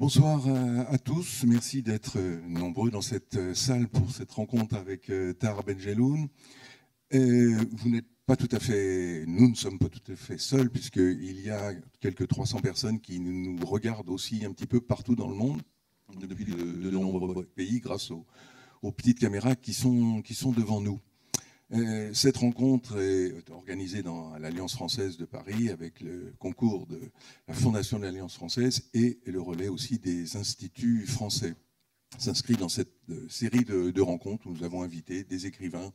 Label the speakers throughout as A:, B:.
A: Bonsoir à tous, merci d'être nombreux dans cette salle pour cette rencontre avec Tahar Benjelloun. Vous n'êtes pas tout à fait, nous ne sommes pas tout à fait seuls, puisqu'il y a quelques 300 personnes qui nous regardent aussi un petit peu partout dans le monde, depuis de nombreux pays, grâce aux petites caméras qui sont devant nous. Cette rencontre est organisée dans l'Alliance française de Paris avec le concours de la Fondation de l'Alliance française et le relais aussi des instituts français. S'inscrit dans cette série de rencontres où nous avons invité des écrivains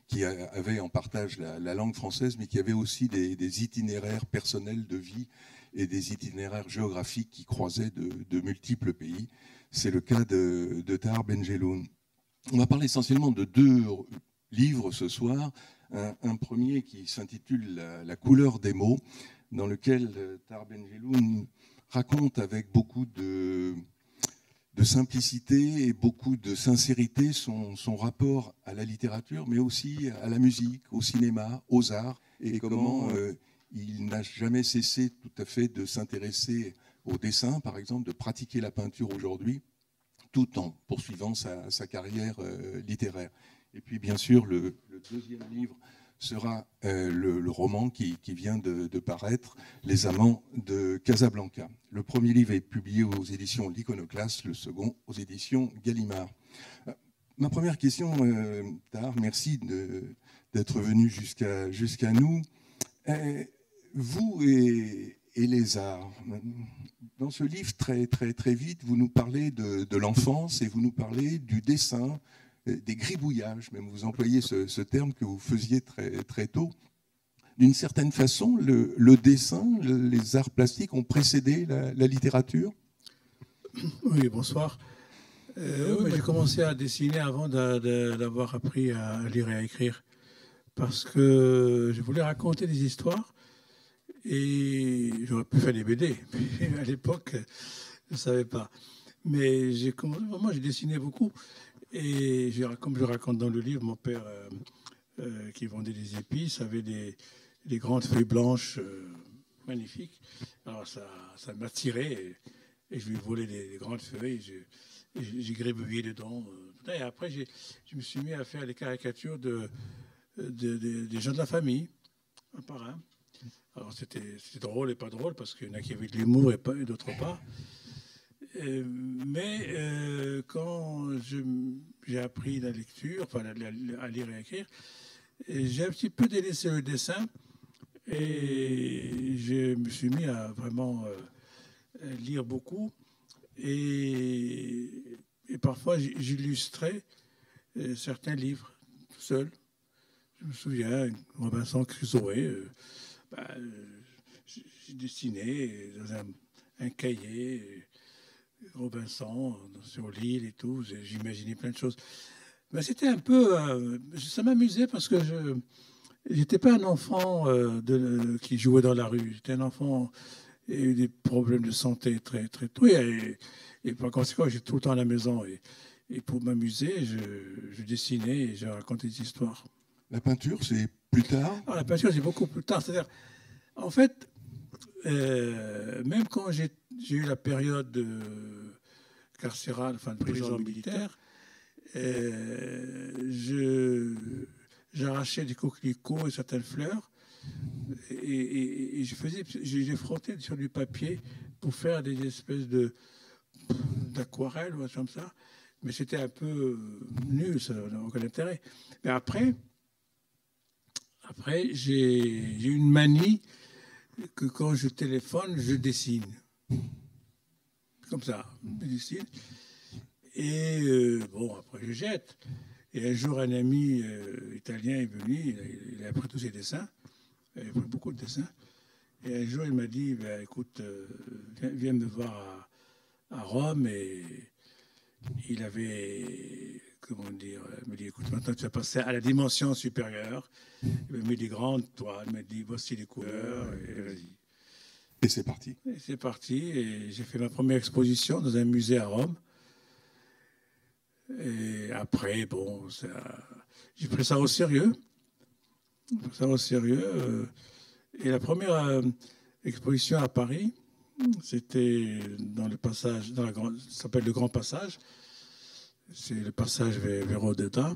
A: qui avaient en partage la langue française, mais qui avaient aussi des itinéraires personnels de vie et des itinéraires géographiques qui croisaient de multiples pays. C'est le cas de Tahar Benjelloun. On va parler essentiellement de deux livre ce soir, un premier qui s'intitule La couleur des mots, dans lequel Tahar Benjelloun raconte avec beaucoup de simplicité et beaucoup de sincérité son rapport à la littérature, mais aussi à la musique, au cinéma, aux arts, et comment il n'a jamais cessé tout à fait de s'intéresser au dessin, par exemple, de pratiquer la peinture aujourd'hui, tout en poursuivant sa carrière littéraire. Et puis, bien sûr, le deuxième livre sera le roman qui vient de paraître, Les Amants de Casablanca. Le premier livre est publié aux éditions L'Iconoclaste, le second aux éditions Gallimard. Ma première question, Tahar, merci d'être venu jusqu'à nous. Vous et les arts, dans ce livre, très, très, très vite, vous nous parlez de l'enfance et vous nous parlez du dessin, des gribouillages, même vous employez ce terme que vous faisiez très, très tôt. D'une certaine façon, le dessin, les arts plastiques ont précédé la littérature.
B: Oui, bonsoir. J'ai commencé à dessiner avant d'avoir appris à lire et à écrire, parce que je voulais raconter des histoires et j'aurais pu faire des BD. Mais à l'époque, je ne savais pas. Mais j'ai dessiné beaucoup. Et comme je raconte dans le livre, mon père, qui vendait des épices, avait des grandes feuilles blanches magnifiques. Alors ça m'attirait et je lui volais des grandes feuilles. J'ai gribouillé dedans. Et après, je me suis mis à faire des caricatures des gens de la famille, un par un. Alors c'était drôle et pas drôle, parce qu'il y en a qui avaient de l'humour et d'autres pas. Mais quand j'ai appris la lecture, enfin à lire et à écrire, j'ai un petit peu délaissé le dessin et je me suis mis à vraiment lire beaucoup. Et parfois j'illustrais certains livres tout seul. Je me souviens, Robinson Crusoe, j'ai dessiné dans un cahier. Robinson sur l'île et tout, j'imaginais plein de choses. Mais c'était un peu... ça m'amusait parce que je n'étais pas un enfant qui jouait dans la rue. J'étais un enfant qui a eu des problèmes de santé très, très tôt. Et par conséquent, j'étais tout le temps à la maison. Et pour m'amuser, je dessinais et je racontais des histoires.
A: La peinture, c'est plus tard?
B: Alors, la peinture, c'est beaucoup plus tard. C'est-à-dire, en fait, même quand j'ai eu la période carcérale, enfin de prison militaire, j'arrachais des coquelicots et certaines fleurs et je les frottais sur du papier pour faire des espèces d'aquarelles ou comme ça. Mais c'était un peu nul, ça n'a aucun intérêt. Mais après j'ai eu une manie que quand je téléphone, je dessine. Comme ça, je dessine. Et bon, après, je jette. Et un jour, un ami italien est venu, il a pris tous ses dessins, il a pris beaucoup de dessins. Et un jour, il m'a dit, écoute, viens me voir à Rome. Et il avait, comment dire, il m'a dit, écoute, maintenant tu vas passer à la dimension supérieure. Il m'a mis des grandes toiles, il m'a dit, voici les couleurs, et vas-y.
A: Et c'est parti.
B: Et c'est parti, et j'ai fait ma première exposition dans un musée à Rome. Et après, bon, j'ai pris ça au sérieux. Et la première exposition à Paris, C'était dans le passage, ça s'appelle le Grand Passage. C'est le passage vers Odetta.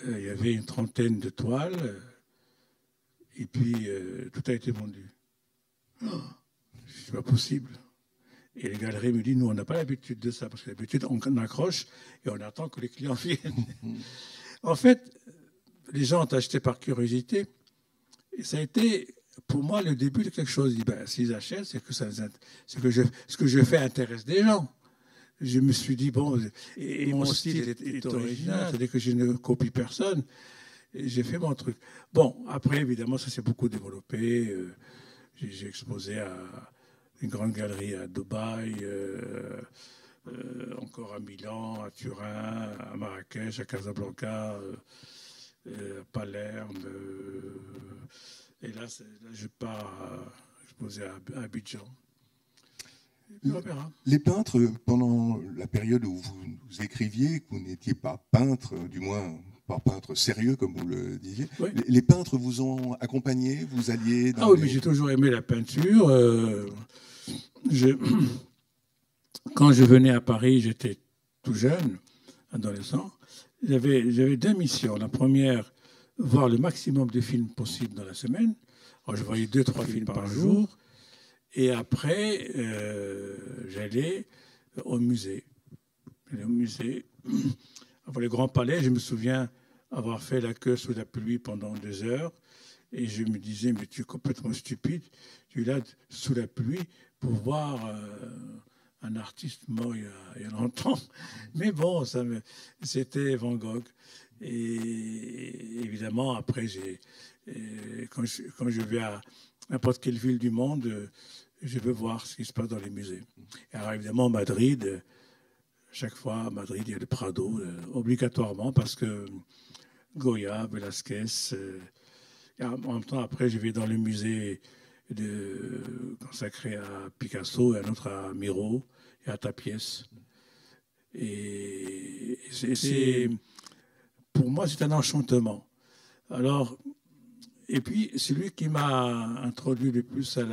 B: Il y avait une trentaine de toiles. Et puis, tout a été vendu. Oh, c'est pas possible. Et les galeries me disent, nous, on n'a pas l'habitude de ça, parce que d'habitude, on accroche et on attend que les clients viennent. En fait, les gens ont acheté par curiosité. Et ça a été, pour moi, le début de quelque chose. Je dis, ben, s'ils achètent, c'est que, ce que je fais intéresse des gens. Je me suis dit, bon, et mon style est original, c'est-à-dire que je ne copie personne. J'ai fait mon truc. Bon, après, évidemment, ça s'est beaucoup développé. J'ai exposé à une grande galerie à Dubaï, encore à Milan, à Turin, à Marrakech, à Casablanca, à Palerme. Et là, je pars exposer à Abidjan.
A: Les peintres, pendant la période où vous écriviez, que vous n'étiez pas peintre, du moins pas peintre sérieux, comme vous le disiez, oui. Les peintres vous ont accompagné, vous alliez dans
B: oui, mais j'ai toujours aimé la peinture. Quand je venais à Paris, j'étais tout jeune, adolescent. J'avais deux missions. La première, voir le maximum de films possibles dans la semaine. Alors, je voyais 2-3 films par jour. Et après, j'allais au musée. Avant le Grand Palais, je me souviens avoir fait la queue sous la pluie pendant 2 heures. Et je me disais, mais tu es complètement stupide. Tu es là sous la pluie pour voir un artiste mort il y a longtemps. Mais bon, c'était Van Gogh. Et évidemment, après, quand je vais à n'importe quelle ville du monde, je veux voir ce qui se passe dans les musées. Et alors évidemment, Madrid, chaque fois à Madrid, il y a le Prado, obligatoirement, parce que Goya, Velázquez. Et en même temps, après, je vais dans le musée consacré à Picasso et un autre à Miro et à Tapies. Et pour moi, c'est un enchantement. Alors, et puis, celui qui m'a introduit le plus à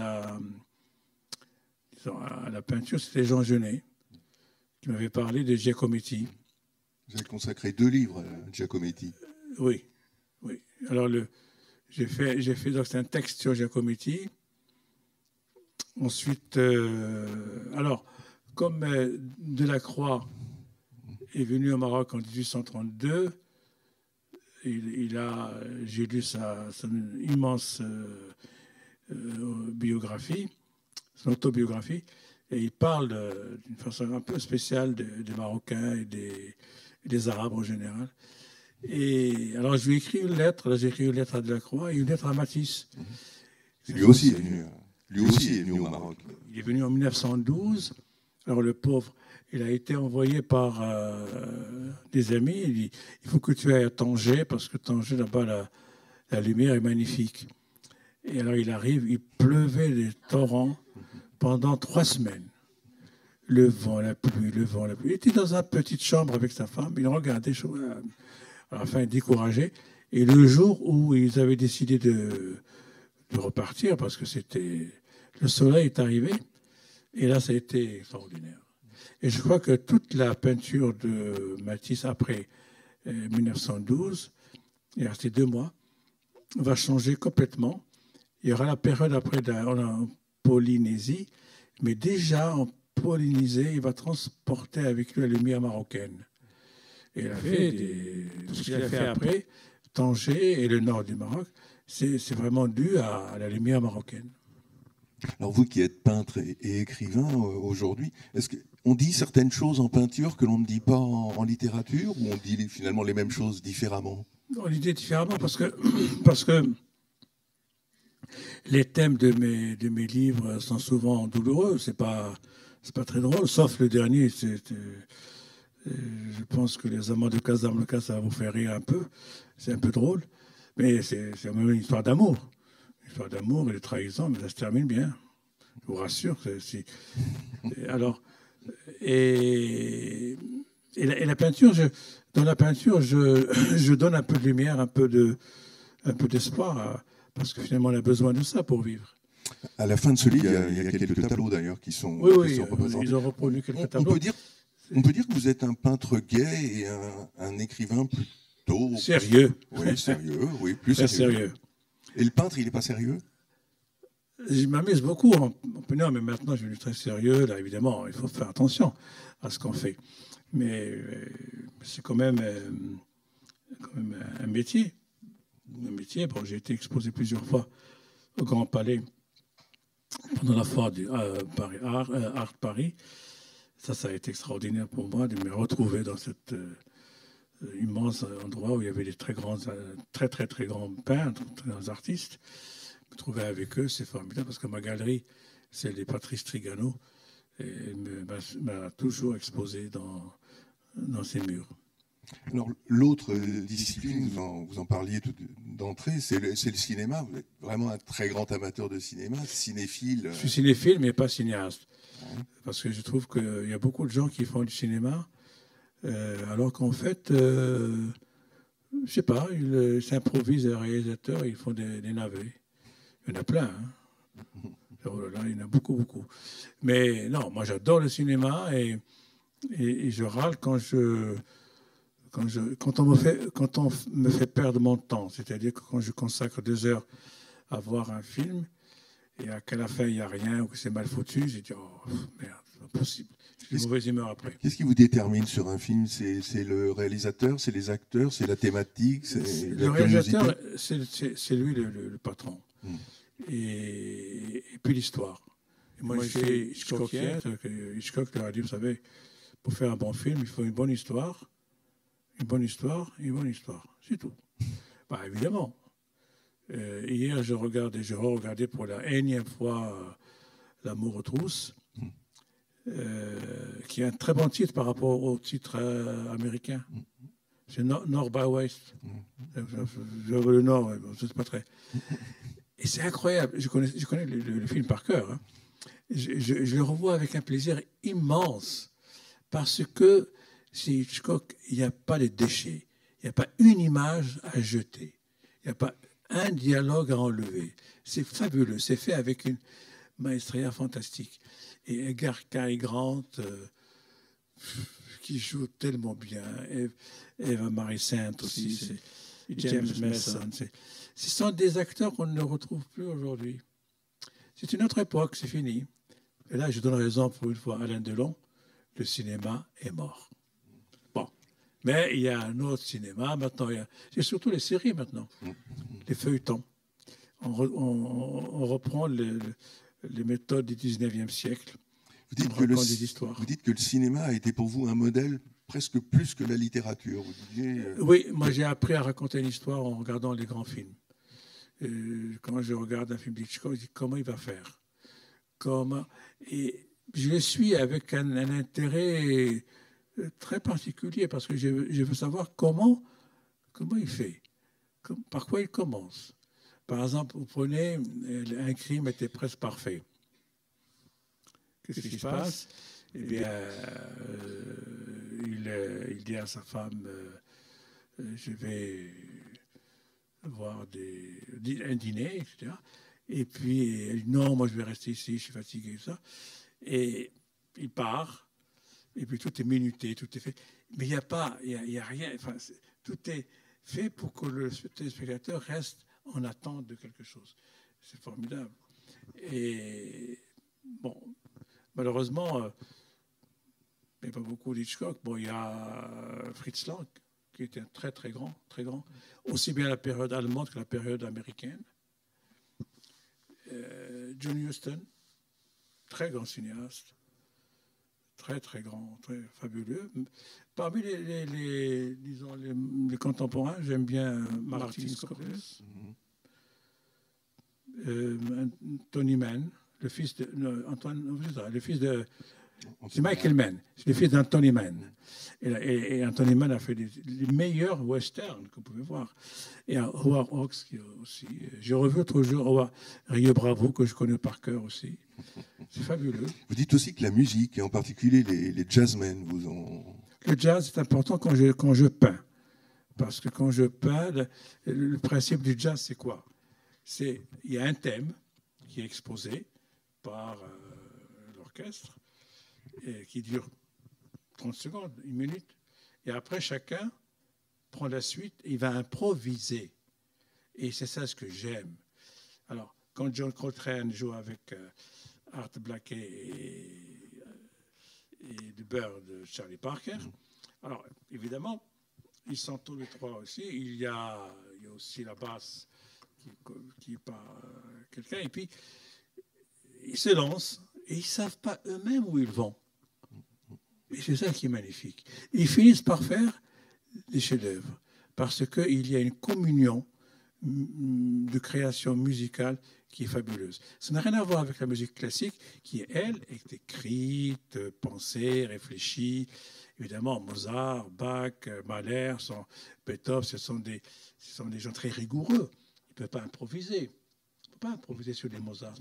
B: la peinture, c'était Jean Genet, qui m'avait parlé de Giacometti.
A: Vous avez consacré 2 livres à Giacometti.
B: Oui. Alors, j'ai fait donc, c'est un texte sur Giacometti. Ensuite, alors, comme Delacroix est venu au Maroc en 1832, j'ai lu son immense biographie, son autobiographie, et il parle d'une façon un peu spéciale des Marocains et des Arabes en général. Et alors, je lui ai écrit une lettre. Là, j'ai écrit une lettre à Delacroix et une lettre à Matisse.
A: Lui aussi est venu au Maroc.
B: Il est venu en 1912. Alors, le pauvre, il a été envoyé par des amis. Il dit, il faut que tu ailles à Tanger, parce que Tanger, là-bas, la lumière est magnifique. Et alors, il arrive, il pleuvait des torrents pendant 3 semaines. Le vent, la pluie. Il était dans une petite chambre avec sa femme. Il regardait, à la fin, découragé. Et le jour où ils avaient décidé de repartir, parce que le soleil est arrivé, et là, ça a été extraordinaire. Et je crois que toute la peinture de Matisse après 1912, il est resté 2 mois, va changer complètement. Il y aura la période après en Polynésie, mais déjà en Polynésie, il va transporter avec lui la lumière marocaine. Et il a fait tout ce qu'il a fait après, Tanger et le nord du Maroc, c'est vraiment dû à la lumière marocaine.
A: Alors vous qui êtes peintre et écrivain aujourd'hui, est-ce qu'on dit certaines choses en peinture que l'on ne dit pas en littérature, ou on dit finalement les mêmes choses différemment?
B: On les dit différemment parce que les thèmes de mes livres sont souvent douloureux. C'est pas très drôle, sauf le dernier. Je pense que les amants de Casablanca, ça va vous faire rire un peu. C'est un peu drôle, mais c'est même une histoire d'amour. L'histoire d'amour et de trahison, mais ça se termine bien. Je vous rassure. Alors, et la peinture, dans la peinture, je donne un peu de lumière, un peu d'espoir, parce que finalement, on a besoin de ça pour vivre.
A: À la fin de ce livre, il y a quelques tableaux d'ailleurs qui sont,
B: Oui,
A: qui sont représentés.
B: ils ont reproduit quelques tableaux.
A: On peut dire que vous êtes un peintre gai et un écrivain plutôt...
B: Sérieux.
A: Oui, sérieux, oui, plus
B: Très
A: sérieux.
B: sérieux.
A: Et le peintre, il n'est pas sérieux?
B: Je m'amuse beaucoup en peignant, mais maintenant je suis très sérieux. Là, évidemment, il faut faire attention à ce qu'on fait. Mais c'est quand même un métier. Un métier. Bon, j'ai été exposé plusieurs fois au Grand Palais pendant la foire du Paris, Art Paris. Ça a été extraordinaire pour moi de me retrouver dans cet immense endroit où il y avait des très grands peintres, très grands artistes. Me trouver avec eux, c'est formidable parce que ma galerie, c'est les Patrice Trigano, et m'a toujours exposé dans ces murs.
A: Alors, l'autre discipline, vous en parliez d'entrée, c'est le cinéma. Vous êtes vraiment un très grand amateur de cinéma, cinéphile.
B: Je suis cinéphile, mais pas cinéaste. Ouais. Parce que je trouve qu'il y a beaucoup de gens qui font du cinéma, alors qu'en fait, je ne sais pas, ils s'improvisent des réalisateurs, ils font des navets. Il y en a plein. Hein. Oh là là, il y en a beaucoup, beaucoup. Mais non, moi j'adore le cinéma et je râle quand on me fait perdre mon temps. C'est-à-dire que quand je consacre 2 heures à voir un film et qu'à la fin il n'y a rien ou que c'est mal foutu, j'ai dit oh merde, c'est pas possible. J'ai une mauvaise humeur après.
A: Qu'est-ce qui vous détermine sur un film? C'est le réalisateur, c'est les acteurs, c'est la thématique,
B: le réalisateur, c'est lui le patron. Et puis l'histoire. Et moi, je suis Hitchcockien. Hitchcock leur a dit, vous savez, pour faire un bon film, il faut une bonne histoire, une bonne histoire, une bonne histoire. C'est tout. Bah, évidemment. Hier, je re-regardais pour la énième fois L'amour aux trousses, qui est un très bon titre par rapport au titre américain. C'est Nord by West. Je veux le Nord, c'est pas très... Et c'est incroyable. Je connais le film par cœur. Hein. Je le revois avec un plaisir immense parce que chez Hitchcock, il n'y a pas de déchets. Il n'y a pas une image à jeter. Il n'y a pas un dialogue à enlever. C'est fabuleux. C'est fait avec une maestria fantastique. Et Edgar Cary Grant, qui joue tellement bien. Eva Marie Saint aussi. James Mason. Ce sont des acteurs qu'on ne retrouve plus aujourd'hui. C'est une autre époque, c'est fini. Et là, je donne raison pour une fois à Alain Delon, le cinéma est mort. Bon, mais il y a un autre cinéma maintenant. C'est surtout les séries maintenant, les feuilletons. On reprend les méthodes du 19e siècle.
A: Vous dites que le cinéma a été pour vous un modèle presque plus que la littérature. Vous disiez,
B: Oui, moi j'ai appris à raconter une histoire en regardant les grands films. Quand je regarde un film d'Hitchcock, je dis comment il va faire. Et je le suis avec un intérêt très particulier parce que je veux savoir comment il fait, par quoi il commence. Par exemple, vous prenez un crime était presque parfait. Qu'est-ce qui se passe? Eh bien, il dit à sa femme, je vais voir un dîner, etc. Et puis, elle dit, non, moi je vais rester ici, je suis fatigué, ça. Et il part, et puis tout est minuté, tout est fait. Mais il n'y a rien, enfin, tout est fait pour que le téléspectateur reste en attente de quelque chose. C'est formidable. Et bon, malheureusement, il n'y a pas beaucoup d'Hitchcock. Bon, il y a Fritz Lang, qui était un très, très grand, aussi bien la période allemande que la période américaine. John Huston, très grand cinéaste, très, très grand, très fabuleux. Parmi les contemporains, j'aime bien Martin Scorsese, Tony Mann, le fils de c'est Michael Mann, c'est le fils d'Anthony Mann. Et Anthony Mann a fait les meilleurs westerns que vous pouvez voir. Et Howard Hawks qui aussi. J'ai revu l'autre jour Rio Bravo, que je connais par cœur aussi. C'est fabuleux.
A: Vous dites aussi que la musique, et en particulier les jazzmen, vous en...
B: Le jazz, c'est important quand je peins. Parce que quand je peins, le principe du jazz, c'est quoi? Il y a un thème qui est exposé par l'orchestre, et qui dure 30 secondes, 1 minute. Et après, chacun prend la suite et il va improviser. Et c'est ça ce que j'aime. Alors, quand John Coltrane joue avec Art Blakey et The Bird de Charlie Parker, alors évidemment, ils sont tous les trois aussi. Il y a aussi la basse qui est par quelqu'un. Et puis, ils se lancent et ils ne savent pas eux-mêmes où ils vont. Et c'est ça qui est magnifique. Ils finissent par faire des chefs-d'œuvre parce qu'il y a une communion de création musicale qui est fabuleuse. Ça n'a rien à voir avec la musique classique qui, elle, est écrite, pensée, réfléchie. Évidemment, Mozart, Bach, Mahler, Beethoven, ce sont des gens très rigoureux. Ils ne peuvent pas improviser. On ne peut pas improviser sur des Mozart.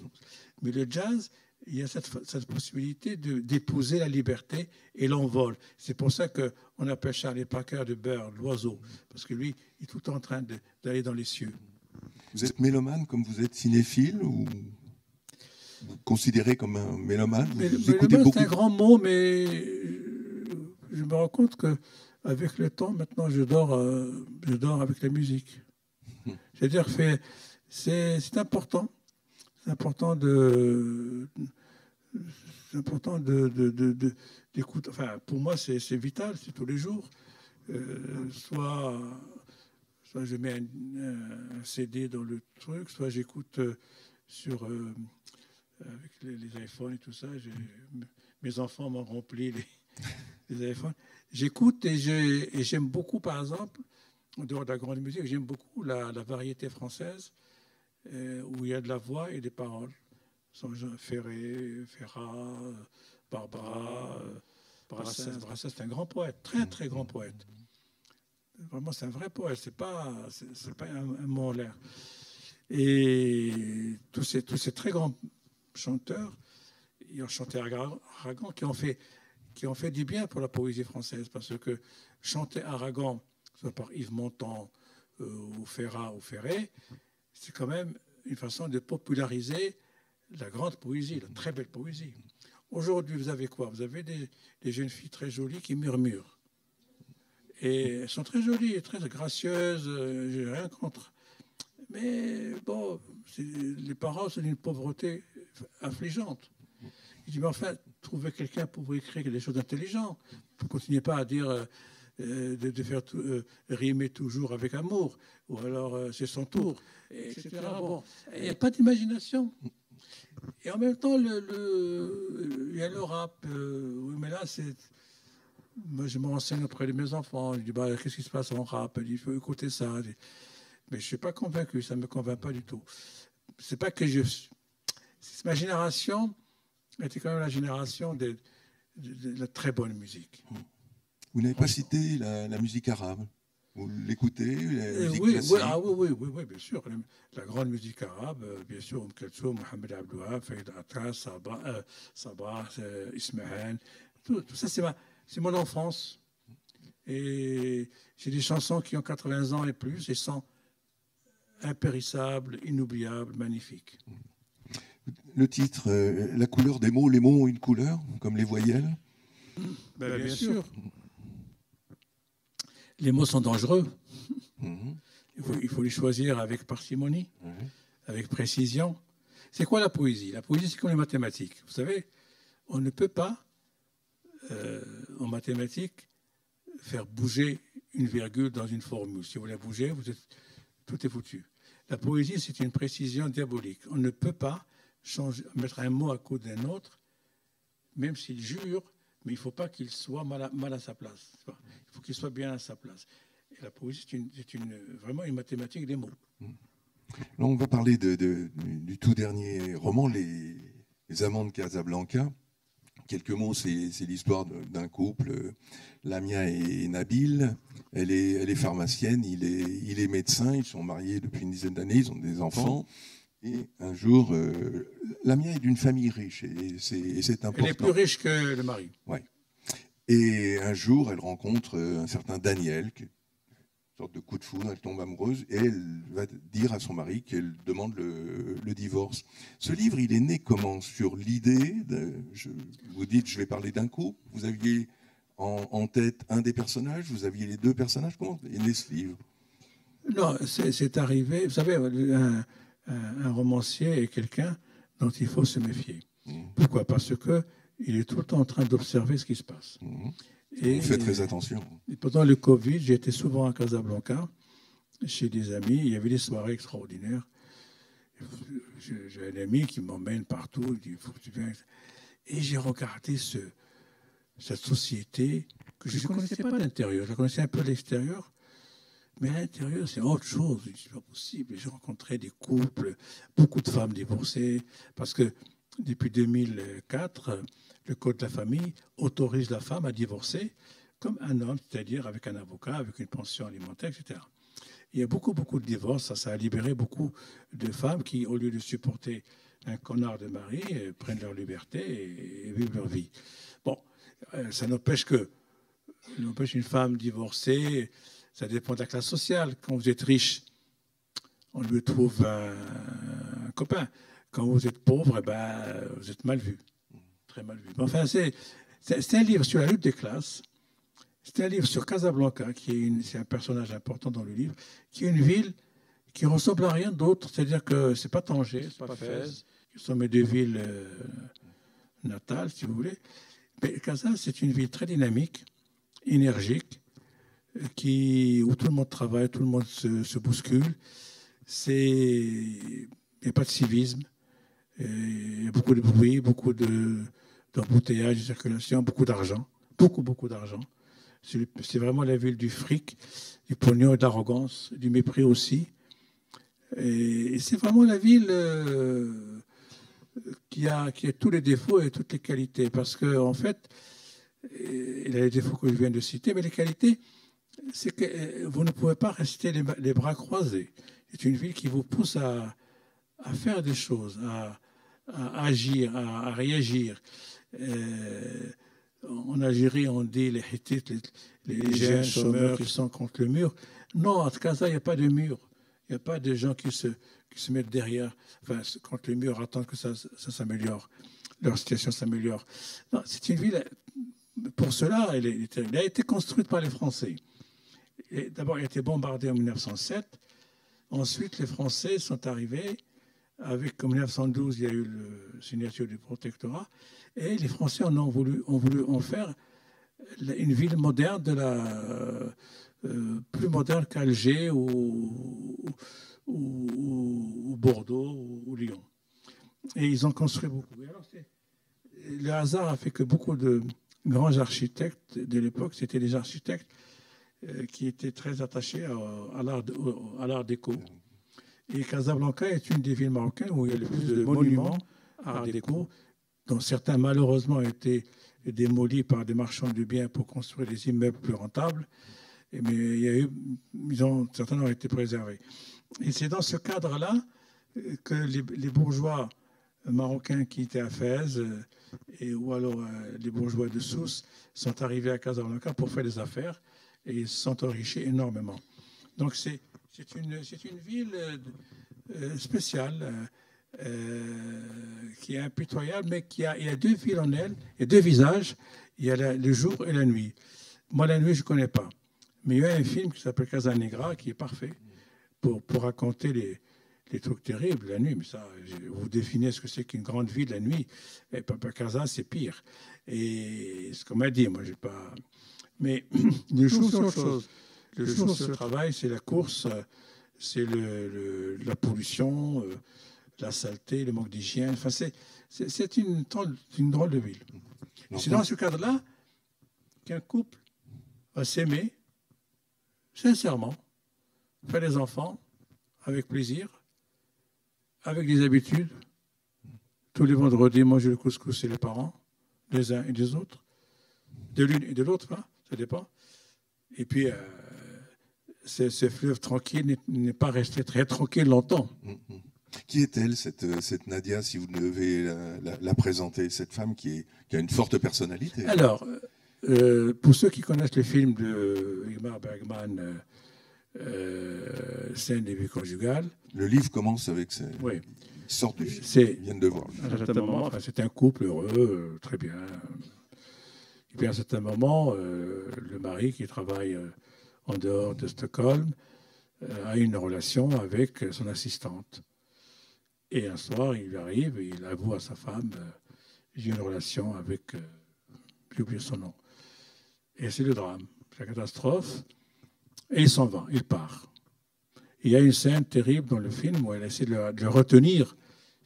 B: Mais le jazz, il y a cette possibilité d'épouser la liberté et l'envol. C'est pour ça qu'on appelle Charlie Parker de Bird, l'oiseau, parce que lui, il est tout le temps en train d'aller dans les cieux.
A: Vous êtes mélomane comme vous êtes cinéphile, ou vous considérez comme un mélomane?
B: Mélomane, c'est un grand mot, mais je me rends compte qu'avec le temps, maintenant, je dors avec la musique. C'est-à-dire que c'est important. C'est important d'écouter. Enfin, pour moi, c'est vital, c'est tous les jours. Soit je mets un CD dans le truc, soit j'écoute avec les iPhones et tout ça. Mes enfants m'ont rempli les iPhones. J'écoute et j'aime beaucoup, par exemple, en dehors de la grande musique, j'aime beaucoup la variété française, où il y a de la voix et des paroles. Ferré, Ferrat, Barbara, Brassens. Brassens, c'est un grand poète, très très grand poète. Vraiment, c'est un vrai poète, c'est pas un mot en l'air. Et tous ces très grands chanteurs, ils ont chanté Aragon, qui ont fait du bien pour la poésie française, parce que chanter Aragon, soit par Yves Montand ou Ferrat ou Ferré, c'est quand même une façon de populariser la grande poésie, la très belle poésie. Aujourd'hui, vous avez quoi? Vous avez des jeunes filles très jolies qui murmurent. Et elles sont très jolies, très gracieuses, je n'ai rien contre. Mais bon, les parents, c'est d'une pauvreté affligeante. Il dit, mais enfin, trouvez quelqu'un pour vous écrire des choses intelligentes. Vous ne continuez pas à dire de faire rimer toujours avec amour, ou alors c'est son tour, etc. Bon, il n'y a pas d'imagination. Et en même temps, il y a le rap. Oui, mais là, moi, je me renseigne auprès de mes enfants. Je dis, bah, qu'est-ce qui se passe en rap? Il faut écouter ça. Mais je ne suis pas convaincu, ça ne me convainc pas du tout. C'est pas que ma génération était quand même la génération de la très bonne musique.
A: Vous n'avez pas cité la musique arabe? Vous l'écoutez,
B: oui, bien sûr. La grande musique arabe, bien sûr, Kelsoum, Mohamed Abdouhab, Faïd Atas, Sabah, Ismaël. Tout ça, c'est mon enfance. Et j'ai des chansons qui ont 80 ans et plus et sont impérissables, inoubliables, magnifiques.
A: Le titre, la couleur des mots, les mots ont une couleur, comme les voyelles?
B: Bien sûr. Les mots sont dangereux. Il faut les choisir avec parcimonie, avec précision. C'est quoi la poésie? La poésie, c'est comme les mathématiques. Vous savez, on ne peut pas, en mathématiques, faire bouger une virgule dans une formule. Si vous la bougez, tout est foutu. La poésie, c'est une précision diabolique. On ne peut pas mettre un mot à côté d'un autre, même s'il jure, mais il ne faut pas qu'il soit mal à sa place. Il faut qu'il soit bien à sa place. Et la poésie, c'est vraiment une mathématique des mots.
A: Là, on va parler du tout dernier roman, Les Amants de Casablanca. Quelques mots, c'est l'histoire d'un couple, Lamia et Nabil. Elle est pharmacienne, il est médecin, ils sont mariés depuis une dizaine d'années, ils ont des enfants. Et un jour, Lamia est d'une famille riche, et c'est important.
B: Elle est plus riche que le mari.
A: Ouais. Et un jour, elle rencontre un certain Daniel, qui est sorte de coup de foudre, elle tombe amoureuse et elle va dire à son mari qu'elle demande le divorce. Ce livre, il est né comment? Sur l'idée, vous dites je vais parler d'un couple, vous aviez en tête un des personnages, vous aviez les deux personnages, comment est né ce livre?
B: Non, c'est arrivé, vous savez, un romancier est quelqu'un dont il faut se méfier. Pourquoi? Parce qu'il est tout le temps en train d'observer ce qui se passe.
A: Et, vous faites très attention.
B: Et pendant le Covid, j'étais souvent à Casablanca, chez des amis. Il y avait des soirées extraordinaires. J'ai un ami qui m'emmène partout. Il dit, il faut que tu viennes. Et j'ai regardé cette société que je ne connaissais pas d'intérieur. Je connaissais un peu l'extérieur. Mais à l'intérieur, c'est autre chose. C'est pas possible. J'ai rencontré des couples, beaucoup de femmes divorcées. Parce que depuis 2004, le Code de la famille autorise la femme à divorcer comme un homme, c'est-à-dire avec un avocat, avec une pension alimentaire, etc. Il y a beaucoup de divorces. Ça a libéré beaucoup de femmes qui, au lieu de supporter un connard de mari, prennent leur liberté et vivent leur vie. Bon, ça n'empêche une femme divorcée, ça dépend de la classe sociale. Quand vous êtes riche, on lui trouve un copain. Quand vous êtes pauvre, vous êtes mal vu. Très mal vu. Enfin, c'est un livre sur la lutte des classes. C'est un livre sur Casablanca, c'est un personnage important dans le livre, qui est une ville qui ressemble à rien d'autre. C'est-à-dire que c'est pas Tanger, c'est pas Fès, qui sont mes deux villes natales, si vous voulez. Mais Casa, c'est une ville très dynamique, énergique, où tout le monde travaille, tout le monde se bouscule. Il n'y a pas de civisme. Il y a beaucoup de bruit, beaucoup d'embouteillages, de circulation, beaucoup d'argent, beaucoup d'argent. C'est vraiment la ville du fric, du pognon et de l'arrogance, du mépris aussi. Et c'est vraiment la ville qui a tous les défauts et toutes les qualités. Parce qu'en fait, il a les défauts que je viens de citer, mais les qualités, c'est que vous ne pouvez pas rester les bras croisés. C'est une ville qui vous pousse à faire des choses, à agir, à réagir. En Algérie, on dit les Hittites, les jeunes chômeurs qui sont contre le mur. Non, à Casa, il n'y a pas de mur. Il n'y a pas de gens qui se mettent derrière, contre le mur, attendent que ça s'améliore, leur situation s'améliore. Non, c'est une ville, pour cela, elle a été construite par les Français. D'abord, elle a été bombardée en 1907. Ensuite, les Français sont arrivés. En 1912, il y a eu la signature du protectorat, et les Français ont voulu en faire une ville moderne, plus moderne qu'Alger ou Bordeaux ou Lyon. Et ils ont construit beaucoup. Alors, le hasard a fait que beaucoup de grands architectes de l'époque, c'était des architectes qui étaient très attachés à l'art déco. Et Casablanca est une des villes marocaines où il y a le plus de monuments art déco, dont certains malheureusement ont été démolis par des marchands de biens pour construire des immeubles plus rentables. Mais certains ont été préservés. Et c'est dans ce cadre-là que les bourgeois marocains qui étaient à Fès, ou alors les bourgeois de Sousse, sont arrivés à Casablanca pour faire des affaires et ils se sont enrichis énormément. Donc c'est une ville spéciale qui est impitoyable, mais il y a deux villes en elle, et deux visages. Il y a le jour et la nuit. Moi, la nuit, je ne connais pas. Mais il y a un film qui s'appelle Casa Negra qui est parfait pour raconter les trucs terribles la nuit. Mais ça, vous définissez ce que c'est qu'une grande ville la nuit. Et Papa Casa, c'est pire. Et ce qu'on m'a dit, moi, j'ai pas. Mais le jour, c'est autre chose. Le jour, c'est le travail, c'est la course, c'est la pollution, la saleté, le manque d'hygiène. Enfin, c'est une drôle de ville. C'est dans ce cadre-là qu'un couple va s'aimer sincèrement, faire des enfants avec plaisir, avec des habitudes. Tous les vendredis, manger le couscous et les parents, des uns et des autres, de l'une et de l'autre, hein, ça dépend. Et puis, ce fleuve tranquille n'est pas resté très tranquille longtemps.
A: Qui est-elle, cette Nadia, si vous devez la présenter, cette femme qui a une forte personnalité?
B: Alors, pour ceux qui connaissent le film de Ingmar Bergman, scène de vie conjugale.
A: Le livre commence avec ça.
B: Oui.
A: Ils sortent du film. Ils viennent de voir.
B: À un certain moment, enfin, c'est un couple heureux, très bien. Et puis à un certain moment, le mari qui travaille en dehors de Stockholm a une relation avec son assistante. Et un soir, il arrive et il avoue à sa femme j'ai une relation avec. J'ai oublié son nom. Et c'est le drame, c'est la catastrophe. Et il s'en va, il part. Il y a une scène terrible dans le film où elle essaie de le retenir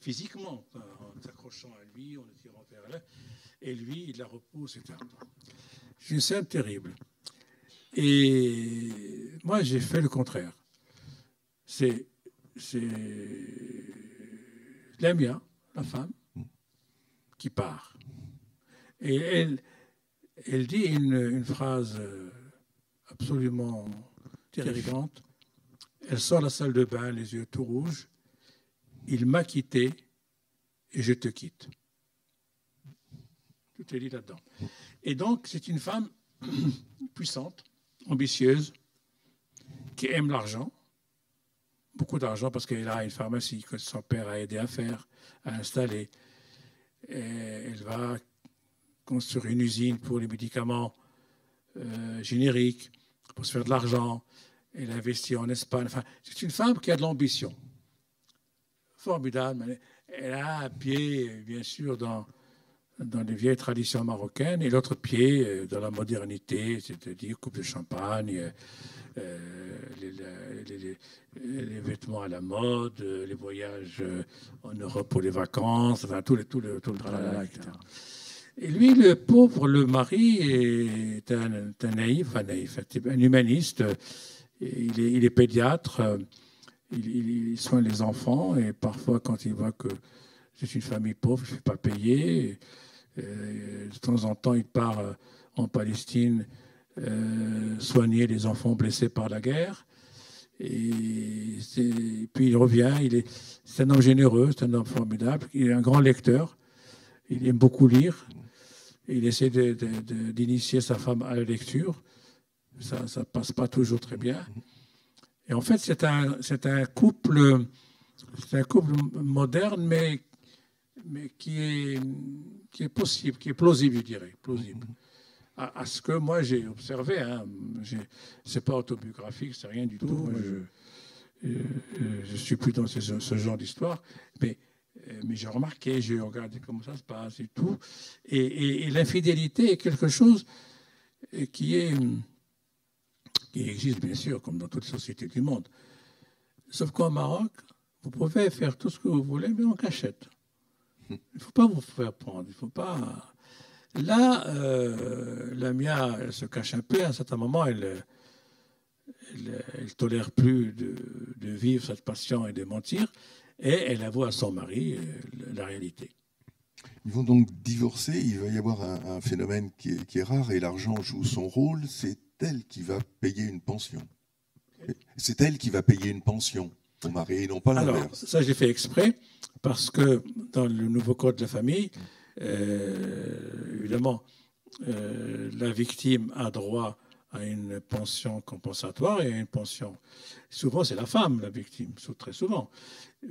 B: physiquement, en s'accrochant à lui, en le tirant vers elle. Et lui, il la repousse, etc. C'est une scène terrible. Et moi, j'ai fait le contraire. C'est Lamia, la femme, qui part. Et elle dit une phrase absolument terrifiante. Elle sort de la salle de bain, les yeux tout rouges. Il m'a quitté et je te quitte. Tout est dit là-dedans. Et donc, c'est une femme puissante, ambitieuse, qui aime l'argent, beaucoup d'argent parce qu'elle a une pharmacie que son père a aidé à faire, à installer. Et elle va construire une usine pour les médicaments génériques, pour se faire de l'argent. Elle investit en Espagne. Enfin, c'est une femme qui a de l'ambition. Formidable. Elle a un pied, bien sûr, dans les vieilles traditions marocaines et l'autre pied dans la modernité, c'est-à-dire coupe de champagne, les vêtements à la mode, les voyages en Europe pour les vacances, enfin, tout le tralala, etc. Et lui, le pauvre, le mari, est un naïf, un humaniste. Il est pédiatre, il soigne les enfants et parfois, quand il voit que c'est une famille pauvre, il ne fait pas payer. De temps en temps, il part en Palestine soigner les enfants blessés par la guerre. Et puis il revient. C'est un homme généreux, c'est un homme formidable. Il est un grand lecteur. Il aime beaucoup lire. Il essaie d'initier sa femme à la lecture. Ça ne passe pas toujours très bien. Et en fait, c'est un couple moderne, mais qui est possible, qui est plausible, je dirais, plausible. À ce que moi j'ai observé, hein. C'est pas autobiographique, c'est rien du tout. Moi, je suis plus dans ce genre d'histoire, mais j'ai remarqué, j'ai regardé comment ça se passe et tout. Et l'infidélité est quelque chose qui existe bien sûr, comme dans toutes les sociétés du monde. Sauf qu'au Maroc, vous pouvez faire tout ce que vous voulez, mais en cachette. Il ne faut pas vous faire prendre. Il faut pas. Là, Lamia, elle se cache un peu. À un certain moment, elle tolère plus de vivre cette passion et de mentir. Et elle avoue à son mari la réalité.
A: Ils vont donc divorcer. Il va y avoir un phénomène qui est rare et l'argent joue son rôle. C'est elle qui va payer une pension. C'est elle qui va payer une pension au mari et non pas l'inverse.
B: Alors, ça, j'ai fait exprès parce que dans le nouveau code de la famille, évidemment, la victime a droit à une pension compensatoire et à une pension. Souvent, c'est la femme, la victime, très souvent.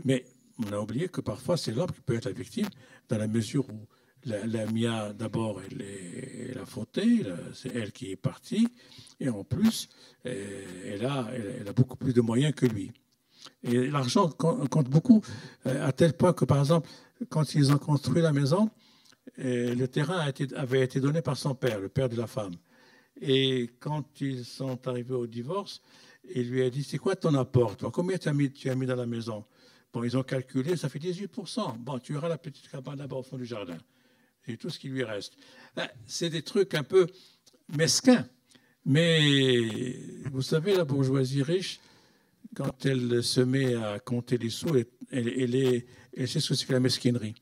B: Mais on a oublié que parfois, c'est l'homme qui peut être la victime dans la mesure où la Mia, d'abord, elle a fauté, c'est elle qui est partie, et en plus, elle a beaucoup plus de moyens que lui. Et l'argent compte beaucoup, à tel point que, par exemple, quand ils ont construit la maison, le terrain avait été donné par son père, le père de la femme. Et quand ils sont arrivés au divorce, il lui a dit, c'est quoi ton apport, toi? Combien tu as mis dans la maison? Bon, ils ont calculé, ça fait 18%. Bon, tu auras la petite cabane là-bas au fond du jardin. C'est tout ce qui lui reste. C'est des trucs un peu mesquins. Mais vous savez, la bourgeoisie riche, quand elle se met à compter les sous, elle sait ce que c'est que la mesquinerie.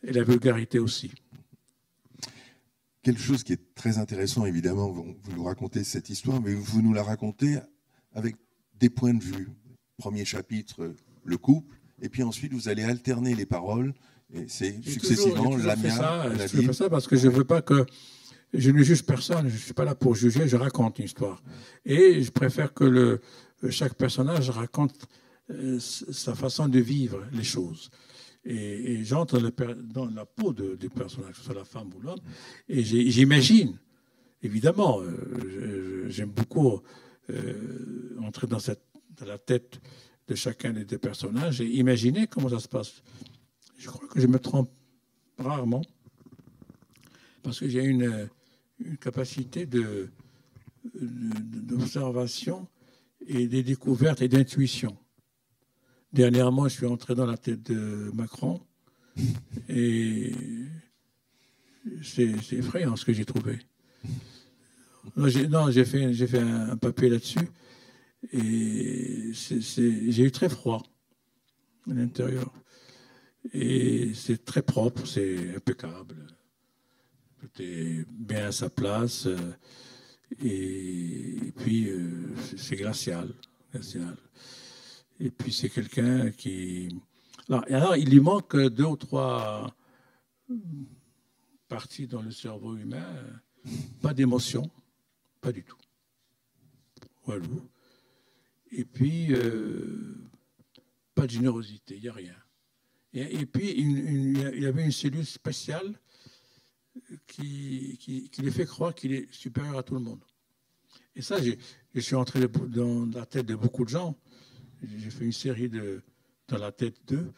B: Et la vulgarité aussi.
A: Quelque chose qui est très intéressant, évidemment, vous nous racontez cette histoire, mais vous nous la racontez avec des points de vue. Premier chapitre, le couple, et puis ensuite vous allez alterner les paroles, et c'est successivement
B: Lamia.
A: Je
B: fais ça parce que je ne veux pas que je ne juge personne, je ne suis pas là pour juger, je raconte une histoire. Et je préfère que chaque personnage raconte sa façon de vivre les choses. Et j'entre dans la peau du personnage, que ce soit la femme ou l'homme, et j'imagine, évidemment, j'aime beaucoup entrer dans la tête de chacun des deux personnages et imaginer comment ça se passe. Je crois que je me trompe rarement, parce que j'ai une capacité d'observation et de découverte et d'intuition. Dernièrement, je suis entré dans la tête de Macron et c'est effrayant ce que j'ai trouvé. Non, j'ai fait un papier là-dessus et j'ai eu très froid à l'intérieur. Et c'est très propre, c'est impeccable. Tout est bien à sa place. Et puis, c'est glacial. Et puis, c'est quelqu'un qui... Alors, il lui manque 2 ou 3 parties dans le cerveau humain. Pas d'émotion, pas du tout. Voilà. Et puis, pas de générosité, il n'y a rien. Et puis, il avait une cellule spéciale qui lui fait croire qu'il est supérieur à tout le monde. Et ça, je suis entré dans la tête de beaucoup de gens. J'ai fait une série dans la tête d'eux.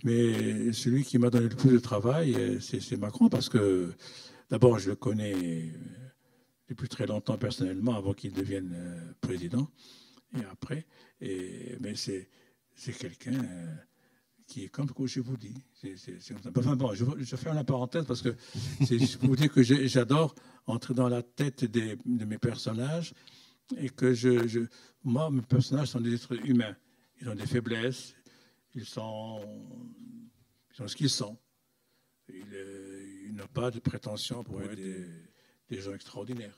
B: Mais celui qui m'a donné le plus de travail, c'est Macron, parce que d'abord, je le connais depuis très longtemps personnellement, avant qu'il devienne président, et après. Mais c'est quelqu'un qui est comme je vous dis. Enfin bon, je ferme la parenthèse parce que je vous dis que j'adore entrer dans la tête de mes personnages et que moi, mes personnages sont des êtres humains. Ils ont des faiblesses, ils sont ce qu'ils sont. Ils n'ont pas de prétention pour être des gens extraordinaires.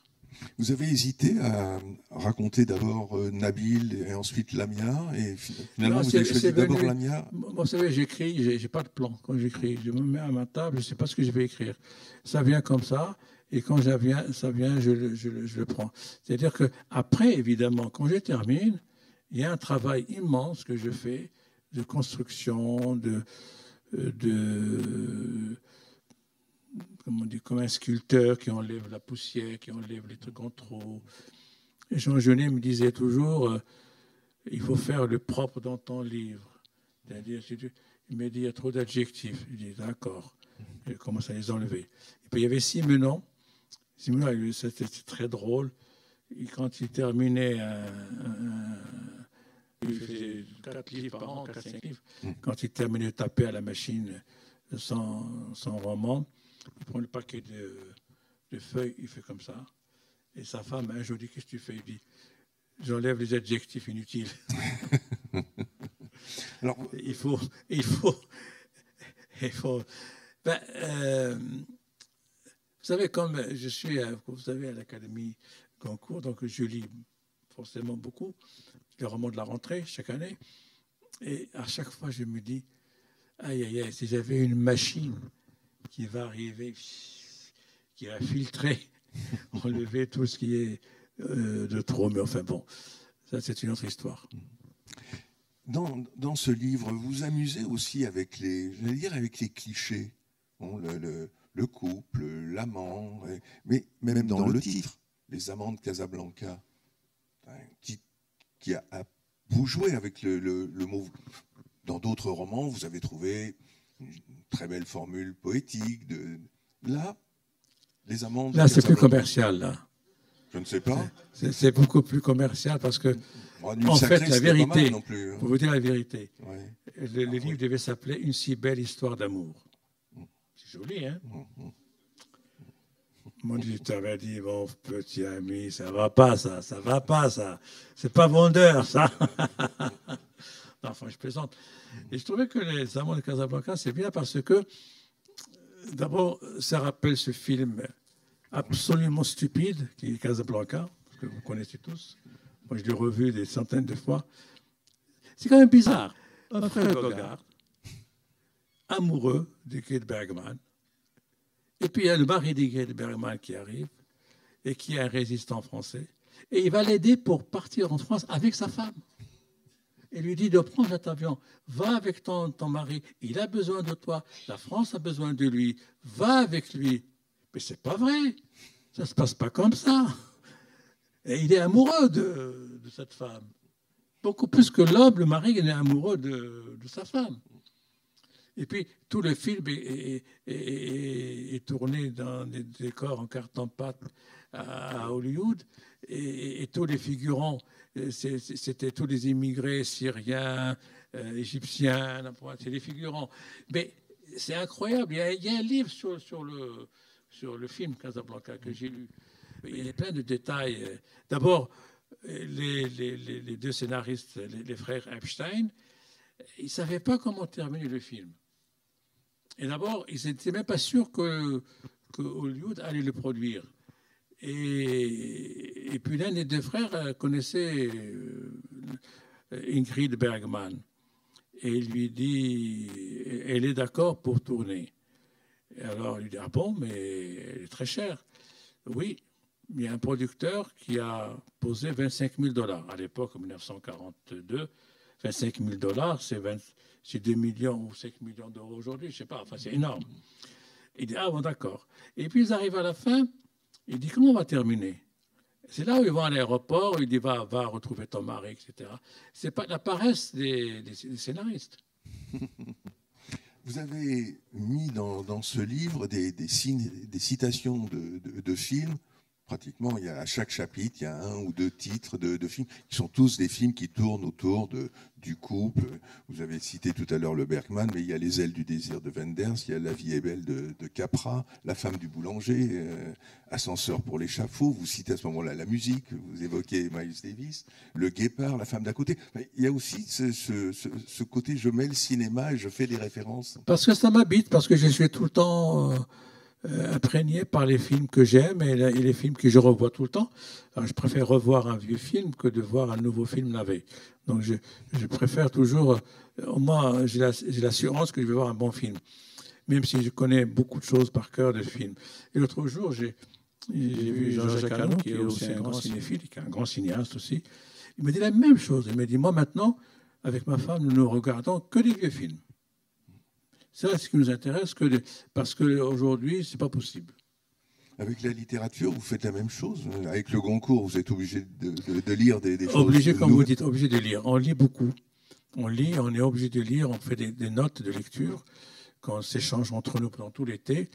A: Vous avez hésité à raconter d'abord Nabil et ensuite Lamia, et finalement vous avez choisi d'abord Lamia.
B: Moi, vous savez, j'écris, j'ai pas de plan quand j'écris. Je me mets à ma table, je ne sais pas ce que je vais écrire. Ça vient comme ça, et quand ça vient, je le prends. C'est-à-dire que après, évidemment, quand je termine, il y a un travail immense que je fais de construction, comme un sculpteur qui enlève la poussière, qui enlève les trucs en trop. Et Jean Genet me disait toujours, il faut faire le propre dans ton livre. C'est-à-dire, il m'a dit, il y a trop d'adjectifs. Je dis, d'accord. Je commence à les enlever. Et puis il y avait Simenon. Simenon, c'était très drôle. Et quand il terminait il faisait 4 livres par an, 4-5 livres. Quand il terminait de taper à la machine son roman, il prend le paquet de feuilles, il fait comme ça. Et sa femme, un jour, dit, qu'est-ce que tu fais? Il dit, j'enlève les adjectifs inutiles. Alors, il faut. Vous savez, comme je suis, vous savez, à l'Académie Goncourt, donc je lis forcément beaucoup les romans de la rentrée chaque année. Et à chaque fois, je me dis, aïe, aïe, aïe, si j'avais une machine qui va arriver, qui va filtrer, enlever tout ce qui est de trop. Mais enfin bon, ça c'est une autre histoire.
A: Dans ce livre, vous vous amusez aussi avec avec les clichés. Bon, le couple, l'amant, mais même dans le titre, Les Amants de Casablanca, qui a vous jouez avec le mot. Dans d'autres romans, vous avez trouvé une très belle formule poétique. Là, Les Amants de
B: Là, c'est plus commercial, là.
A: Je ne sais pas.
B: C'est beaucoup plus commercial parce que, en fait, la vérité, pour vous dire la vérité, le livre devait s'appeler Une si belle histoire d'amour. C'est joli, hein? Mon éditeur m'a dit, mon petit ami, ça va pas, ça va pas, ça. C'est pas vendeur, ça. Non, enfin, je plaisante. Et je trouvais que Les Amants de Casablanca, c'est bien parce que, d'abord, ça rappelle ce film absolument stupide qui est Casablanca, que vous connaissez tous. Moi, je l'ai revu des centaines de fois. C'est quand même bizarre. Un frère Bogart, amoureux de Kate Bergman, Et puis il y a le mari d'Ingrid Bergman qui arrive et qui est un résistant français. Et il va l'aider pour partir en France avec sa femme. Il lui dit de prendre cet avion, va avec ton mari, il a besoin de toi, la France a besoin de lui, va avec lui. Mais c'est pas vrai, ça ne se passe pas comme ça. Et il est amoureux de cette femme. Beaucoup plus que l'homme, le mari, il est amoureux de sa femme. Et puis, tout le film est tourné dans des décors en carton-pâte à Hollywood. Et tous les figurants, c'était tous les immigrés syriens, égyptiens, c'est les figurants. Mais c'est incroyable. Il y a un livre sur le film Casablanca que j'ai lu. Il y a plein de détails. D'abord, les deux scénaristes, les frères Epstein, ils ne savaient pas comment terminer le film. Et d'abord, ils n'étaient même pas sûrs que Hollywood allait le produire. Et puis l'un des deux frères connaissait Ingrid Bergman. Et il lui dit, elle est d'accord pour tourner. Et alors, il lui dit, ah bon, mais elle est très chère. Oui, il y a un producteur qui a posé $25 000. À l'époque, en 1942, $25 000, c'est 2 millions ou 5 millions d'euros aujourd'hui, je ne sais pas, enfin c'est énorme. Il dit, ah bon, d'accord. Et puis ils arrivent à la fin, il dit, comment on va terminer? C'est là où ils vont à l'aéroport, il dit, va retrouver ton mari, etc. C'est pas la paresse des scénaristes.
A: Vous avez mis dans ce livre des citations de films. Pratiquement, à chaque chapitre, il y a 1 ou 2 titres de films qui sont tous des films qui tournent autour du couple. Vous avez cité tout à l'heure le Bergman, mais il y a Les ailes du désir de Wenders, il y a La vie est belle de Capra, La femme du boulanger, Ascenseur pour l'échafaud. Vous citez à ce moment-là la musique, vous évoquez Miles Davis, Le Guépard, La femme d'à côté. Mais il y a aussi ce côté, je mets le cinéma et je fais des références.
B: Parce que ça m'habite, parce que je suis tout le temps imprégné par les films que j'aime et les films que je revois tout le temps. Alors, je préfère revoir un vieux film que de voir un nouveau film la veille. Donc je préfère toujours, au moins j'ai l'assurance que je vais voir un bon film, même si je connais beaucoup de choses par cœur de films. Et l'autre jour, j'ai vu Jean-Jacques Hano, qui est aussi un grand cinéphile, qui est un grand cinéaste aussi. Il m'a dit la même chose. Il m'a dit, moi maintenant, avec ma femme, nous ne regardons que des vieux films. C'est ce qui nous intéresse, parce qu'aujourd'hui, ce n'est pas possible.
A: Avec la littérature, vous faites la même chose. Avec le Goncourt, vous êtes obligé de lire des choses.
B: Obligé, comme vous dites, obligé de lire. On lit beaucoup. On lit, on est obligé de lire, on fait des notes de lecture qu'on s'échange entre nous pendant tout l'été.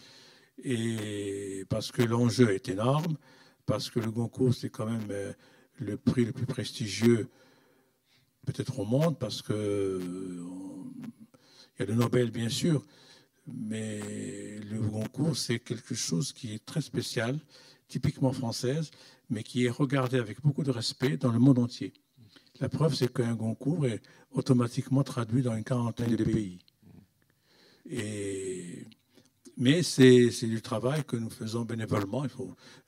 B: Et parce que l'enjeu est énorme, parce que le Goncourt, c'est quand même le prix le plus prestigieux, peut-être au monde, parce que il y a le Nobel, bien sûr, mais le Goncourt, c'est quelque chose qui est très spécial, typiquement française, mais qui est regardé avec beaucoup de respect dans le monde entier. La preuve, c'est qu'un Goncourt est automatiquement traduit dans une quarantaine de pays. Mais c'est du travail que nous faisons bénévolement.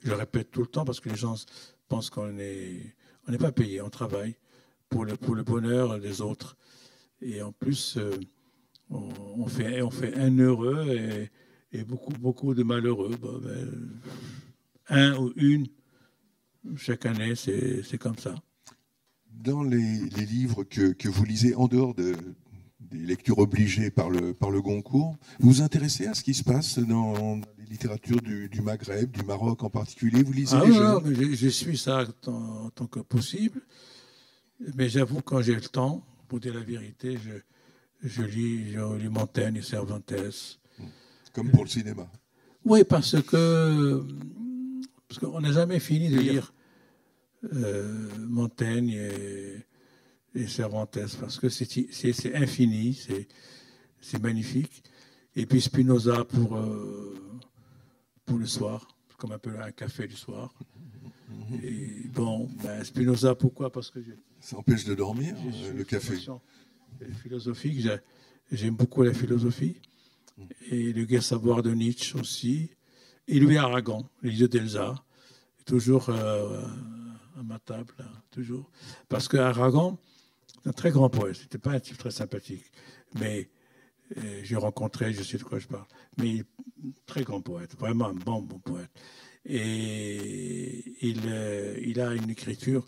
B: Je le répète tout le temps parce que les gens pensent qu'on n'est pas payé, on travaille pour le bonheur des autres. Et en plus, on fait un heureux et beaucoup de malheureux. Bon, un ou une, chaque année, c'est comme ça.
A: Dans les livres que vous lisez, en dehors des lectures obligées par le Goncourt, vous vous intéressez à ce qui se passe dans les littératures du Maghreb, du Maroc en particulier? Vous lisez les jeunes?
B: Mais je suis ça en tant que possible. Mais j'avoue, quand j'ai le temps, pour dire la vérité, je lis Montaigne et Cervantes.
A: Comme pour le cinéma.
B: Oui, parce qu'on n'a jamais fini de lire Montaigne et Cervantes, parce que c'est infini, c'est magnifique. Et puis Spinoza pour le soir, comme un peu un café du soir. Et bon, Spinoza, pourquoi? Parce que
A: ça empêche de dormir, le café.
B: Philosophique, j'aime beaucoup la philosophie. Et le gai savoir de Nietzsche aussi. Et Louis Aragon, les yeux d'Elsa, toujours à ma table, là, toujours. Parce qu'Aragon, c'est un très grand poète. C'était pas un type très sympathique. Mais J'ai rencontré, je sais de quoi je parle. Mais très grand poète, vraiment un bon poète. Et il a une écriture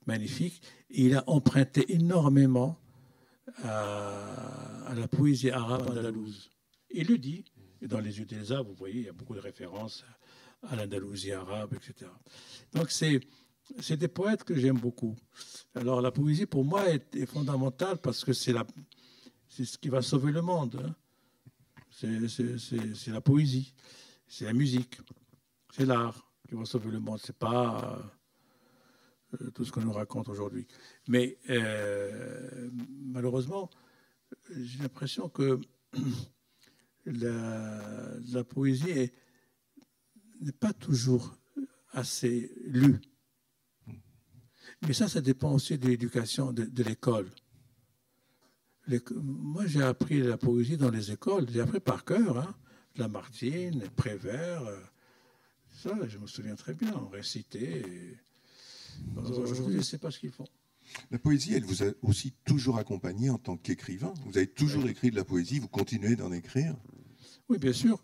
B: magnifique. Il a emprunté énormément à la poésie arabe andalouse. Il le dit. Et dans Les Yeux des Arbres, vous voyez, il y a beaucoup de références à l'Andalousie arabe, etc. Donc c'est des poètes que j'aime beaucoup. Alors la poésie, pour moi, est fondamentale parce que c'est ce qui va sauver le monde. Hein. C'est la poésie, c'est la musique, c'est l'art qui va sauver le monde. C'est pas tout ce qu'on nous raconte aujourd'hui. Mais malheureusement, j'ai l'impression que la poésie n'est pas toujours assez lue. Mais ça dépend aussi de l'éducation de l'école. Moi, j'ai appris la poésie dans les écoles. J'ai appris par cœur. Hein. Lamartine, Prévert. Ça, je me souviens très bien. On récitait. Aujourd'hui, je ne sais pas ce qu'ils font.
A: La poésie, elle vous a aussi toujours accompagné en tant qu'écrivain. Vous avez toujours écrit de la poésie, vous continuez d'en écrire.
B: Oui, bien sûr.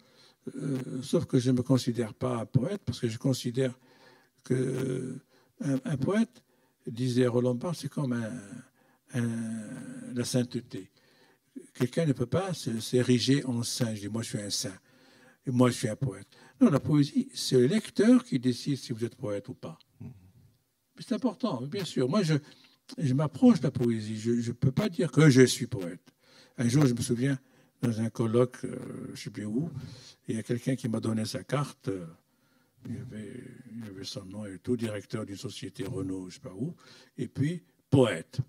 B: Sauf que je ne me considère pas poète, parce que je considère qu'un poète, disait Roland Barthes, c'est comme la sainteté. Quelqu'un ne peut pas s'ériger en saint. Je dis, moi, je suis un saint. Et moi, je suis un poète. Non, la poésie, c'est le lecteur qui décide si vous êtes poète ou pas. Mais c'est important, bien sûr. Moi, je m'approche de la poésie. Je ne peux pas dire que je suis poète. Un jour, je me souviens, dans un colloque, je ne sais plus où, il y a quelqu'un qui m'a donné sa carte. Il y avait son nom et tout, directeur d'une société Renault, je ne sais pas où, et puis poète.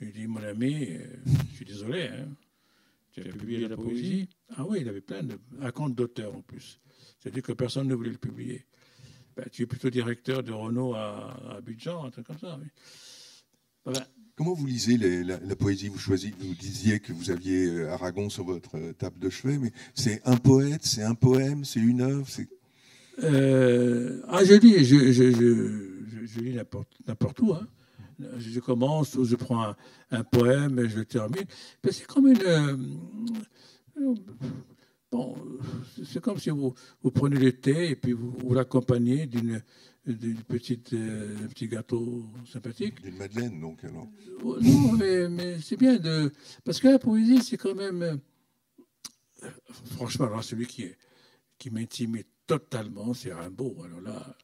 B: Il dit, mon ami, je suis désolé, hein, tu as publié de la poésie? Ah oui, il avait plein un compte d'auteur en plus. C'est-à-dire que personne ne voulait le publier. Ben, tu es plutôt directeur de Renault à Abidjan, un truc comme ça. Oui. Voilà.
A: Comment vous lisez la poésie? Vous disiez que vous aviez Aragon sur votre table de chevet, mais c'est un poète, c'est un poème, c'est une œuvre,
B: je lis n'importe où. Hein. Je commence ou je prends un poème et je le termine. C'est comme bon, c'est comme si vous prenez le thé et puis vous l'accompagnez d'un petit gâteau sympathique.
A: D'une madeleine, donc, alors.
B: Non, mais c'est bien parce que la poésie, c'est quand même... franchement, alors celui qui m'intimide totalement, c'est Rimbaud. Alors là,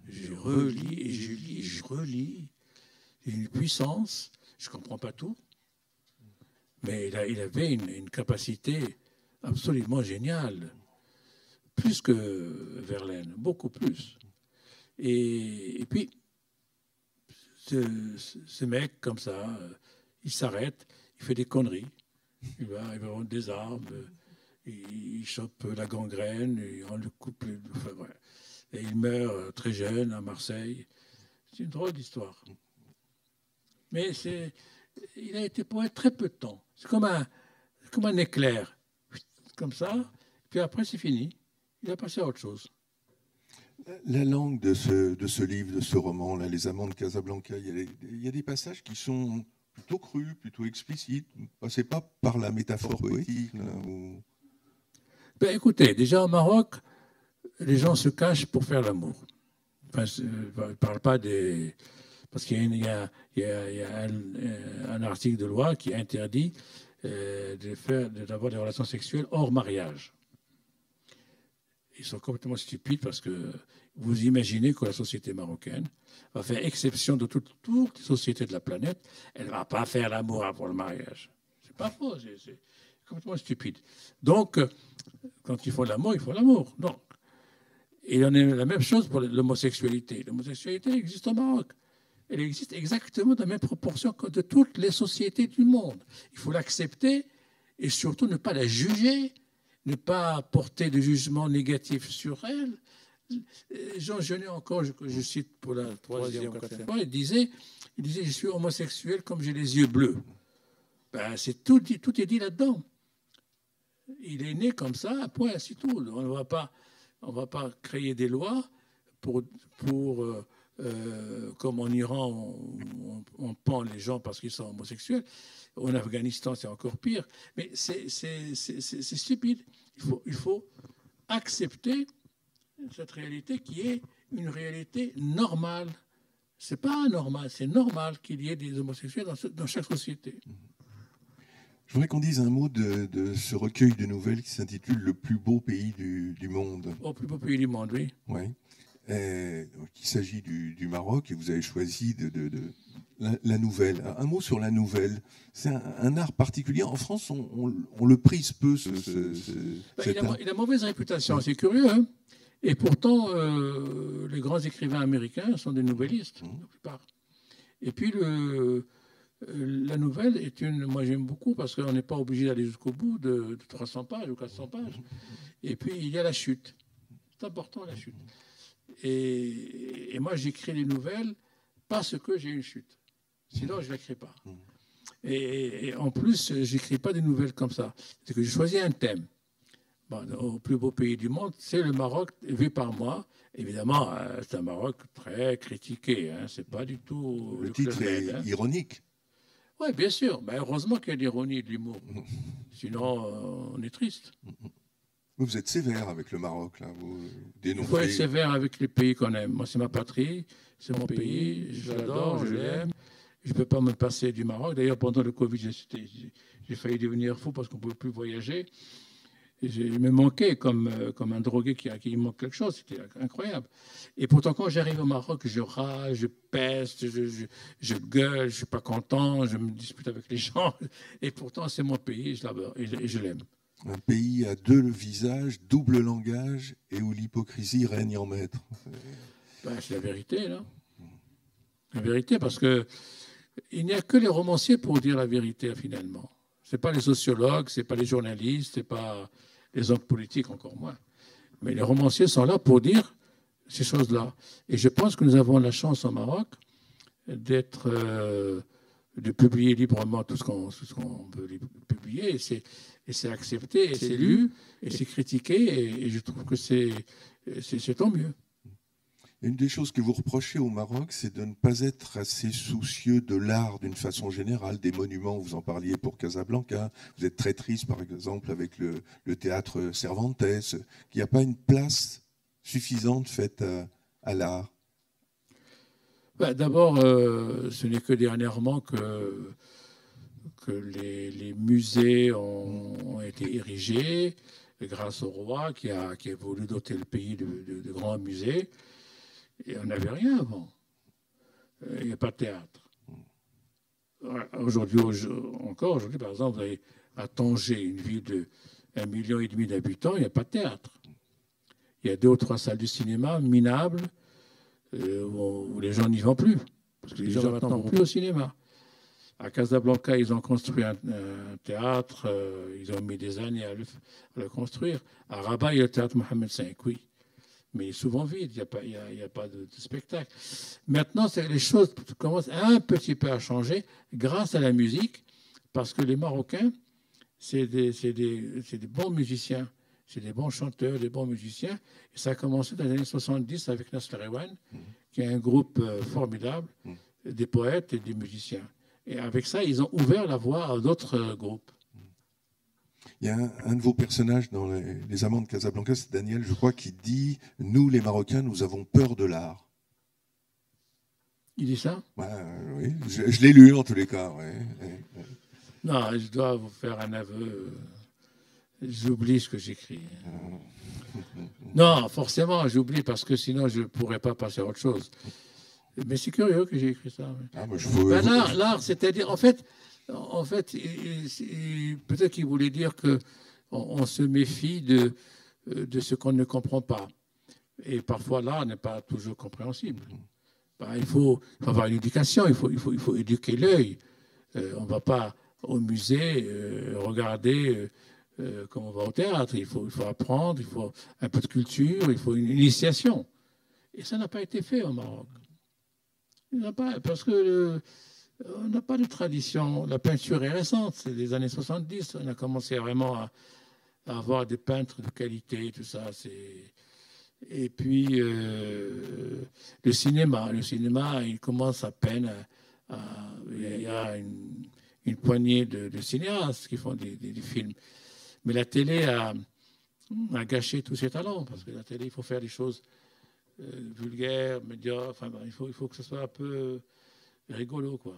B: je relis et je lis et je relis. Il y a une puissance, je ne comprends pas tout, mais il avait une capacité absolument géniale, plus que Verlaine, beaucoup plus. Et puis, ce mec, comme ça, il s'arrête, il fait des conneries, il va vendre des armes, il chope la gangrène, on le coupe, enfin, ouais. Et il meurt très jeune à Marseille. C'est une drôle d'histoire. Mais il a été poète très peu de temps. C'est comme un éclair, comme ça, puis après c'est fini. Il a passé à autre chose.
A: La langue de ce livre, de ce roman, là, Les Amants de Casablanca, il y a des passages qui sont plutôt crus, plutôt explicites. Vous ne passez pas par la métaphore poétique. Là, ou...
B: Ben, écoutez, déjà au Maroc, les gens se cachent pour faire l'amour. Enfin, je ne parle pas des... Parce qu'il y a un article de loi qui interdit d'avoir des relations sexuelles hors mariage. Ils sont complètement stupides parce que vous imaginez que la société marocaine va faire exception de toutes les sociétés de la planète. Elle ne va pas faire l'amour avant le mariage. C'est pas faux, c'est complètement stupide. Donc, quand ils font l'amour, ils font l'amour. Donc, et il en est la même chose pour l'homosexualité. L'homosexualité existe au Maroc. Elle existe exactement dans la même proportion que de toutes les sociétés du monde. Il faut l'accepter et surtout ne pas la juger, ne pas porter de jugement négatif sur elle. Jean Genet, encore, je cite pour la troisième ou quatrième fois, il disait, je suis homosexuel comme j'ai les yeux bleus. Ben, tout est dit là-dedans. Il est né comme ça, point, c'est tout. On ne va pas créer des lois pour comme en Iran, on pend les gens parce qu'ils sont homosexuels. En Afghanistan, c'est encore pire. Mais c'est stupide. Il faut accepter cette réalité qui est une réalité normale. Ce n'est pas anormal, c'est normal qu'il y ait des homosexuels dans chaque société.
A: Je voudrais qu'on dise un mot de ce recueil de nouvelles qui s'intitule « Le plus beau pays du monde ».
B: Au plus beau pays du monde, oui.
A: Oui. Il s'agit du Maroc et vous avez choisi la nouvelle. Un mot sur la nouvelle. C'est un art particulier. En France, on le prise peu.
B: Il a mauvaise réputation, c'est curieux. Hein, et pourtant, les grands écrivains américains sont des nouvellistes, la plupart. Et puis, la nouvelle est moi j'aime beaucoup parce qu'on n'est pas obligé d'aller jusqu'au bout de 300 pages ou 400 pages. Et puis, il y a la chute. C'est important, la chute. Et moi, j'écris les nouvelles parce que j'ai une chute. Sinon, je ne l'écris pas. Et en plus, je n'écris pas des nouvelles comme ça. C'est que j'ai choisi un thème. Bon, au plus beau pays du monde, c'est le Maroc, vu par moi. Évidemment, c'est un Maroc très critiqué. Hein. C'est pas du tout...
A: Le titre est ironique.
B: Oui, bien sûr. Mais heureusement qu'il y a de l'ironie et de l'humour. Sinon, on est triste.
A: Vous êtes sévère avec le Maroc, là. Vous dénoncez...
B: Il faut être sévère avec les pays qu'on aime. Moi, c'est ma patrie, c'est mon pays, je l'adore, je l'aime. Je ne peux pas me passer du Maroc. D'ailleurs, pendant le Covid, j'ai failli devenir fou parce qu'on ne pouvait plus voyager. Je me manquais comme un drogué qui manque quelque chose. C'était incroyable. Et pourtant, quand j'arrive au Maroc, je rage, je peste, je gueule, je ne suis pas content, je me dispute avec les gens. Et pourtant, c'est mon pays, je l'adore et je l'aime.
A: Un pays à deux visages, double langage et où l'hypocrisie règne en maître.
B: Ben, c'est la vérité, là. La vérité, parce que il n'y a que les romanciers pour dire la vérité, finalement. Ce n'est pas les sociologues, ce n'est pas les journalistes, ce n'est pas les hommes politiques, encore moins. Mais les romanciers sont là pour dire ces choses-là. Et je pense que nous avons la chance au Maroc de publier librement tout ce qu'on veut publier. Et c'est accepté, et c'est lu, et c'est critiqué, et je trouve que c'est tant mieux.
A: Une des choses que vous reprochez au Maroc, c'est de ne pas être assez soucieux de l'art d'une façon générale, des monuments, vous en parliez pour Casablanca, vous êtes très triste par exemple avec le théâtre Cervantes, qu'il n'y a pas une place suffisante faite à l'art.
B: Ben, d'abord, ce n'est que dernièrement que les musées ont été érigés grâce au roi qui a voulu doter le pays de grands musées. Et on n'avait rien avant. Il n'y a pas de théâtre. Aujourd'hui, par exemple, vous avez à Tanger, une ville de 1,5 million d'habitants, il n'y a pas de théâtre. Il y a 2 ou 3 salles de cinéma minables où les gens n'y vont plus. Parce que les gens maintenant ne vont plus au cinéma. À Casablanca, ils ont construit un théâtre, ils ont mis des années à le construire. À Rabat, il y a le théâtre Mohamed V, oui. Mais il est souvent vide, il n'y a pas de spectacle. Maintenant, les choses commencent un petit peu à changer grâce à la musique, parce que les Marocains, c'est des bons musiciens, c'est des bons chanteurs, des bons musiciens. Et ça a commencé dans les années 70 avec Nasser Rewan, qui est un groupe formidable, des poètes et des musiciens. Et avec ça, ils ont ouvert la voie à d'autres groupes.
A: Il y a un de vos personnages dans les Amants de Casablanca, c'est Daniel, je crois, qui dit « Nous, les Marocains, nous avons peur de l'art ».
B: Il dit ça?
A: Oui, je l'ai lu en tous les cas. Ouais.
B: Non, je dois vous faire un aveu. J'oublie ce que j'écris. Non, forcément, j'oublie parce que sinon, je ne pourrais pas passer à autre chose. Mais c'est curieux que j'ai écrit ça. L'art, c'est-à-dire, en fait, peut-être qu'il voulait dire qu'on se méfie de ce qu'on ne comprend pas. Et parfois, l'art n'est pas toujours compréhensible. Il faut avoir une éducation, il faut éduquer l'œil. On ne va pas au musée regarder comme on va au théâtre. Il faut apprendre, il faut un peu de culture, il faut une initiation. Et ça n'a pas été fait au Maroc. Parce que on n'a pas de tradition. La peinture est récente, c'est des années 70. On a commencé vraiment à avoir des peintres de qualité, tout ça. Et puis, Le cinéma, il commence à peine. Il y a une poignée de cinéastes qui font des films. Mais la télé a gâché tous ses talents, parce que la télé, il faut faire des choses vulgaires, médiocres. Enfin, il faut que ce soit un peu rigolo, quoi.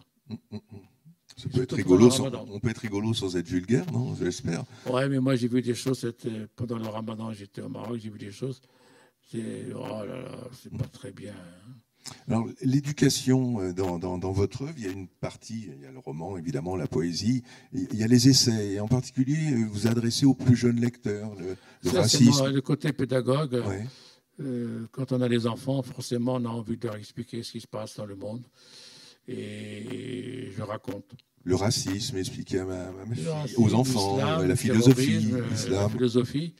A: Ça peut être rigolo on peut être rigolo sans être vulgaire, non? Je l'espère.
B: Ouais, mais moi, j'ai vu des choses pendant le Ramadan. J'étais au Maroc, j'ai vu des choses. Oh là là, c'est pas très bien.
A: Alors, l'éducation, dans votre œuvre, il y a une partie, il y a le roman, évidemment, la poésie, il y a les essais, et en particulier, vous vous adressez aux plus jeunes lecteurs, le racisme.
B: Le côté pédagogue.
A: Ouais.
B: Quand on a des enfants, forcément, on a envie de leur expliquer ce qui se passe dans le monde. Et je raconte.
A: Le racisme, expliquer à ma fille, aux enfants, la philosophie, l'islam.
B: La philosophie.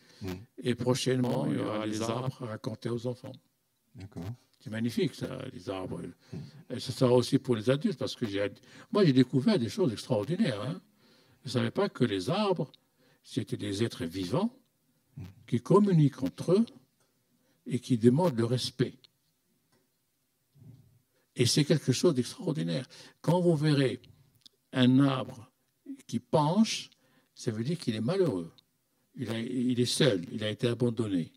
B: Et prochainement, il y aura les arbres à raconter aux enfants.
A: D'accord.
B: C'est magnifique, ça, les arbres. Et ce sera aussi pour les adultes, parce que moi, j'ai découvert des choses extraordinaires. Hein. Je ne savais pas que les arbres, c'était des êtres vivants qui communiquent entre eux et qui demandent le respect. Et c'est quelque chose d'extraordinaire. Quand vous verrez un arbre qui penche, ça veut dire qu'il est malheureux. Il est seul, il a été abandonné.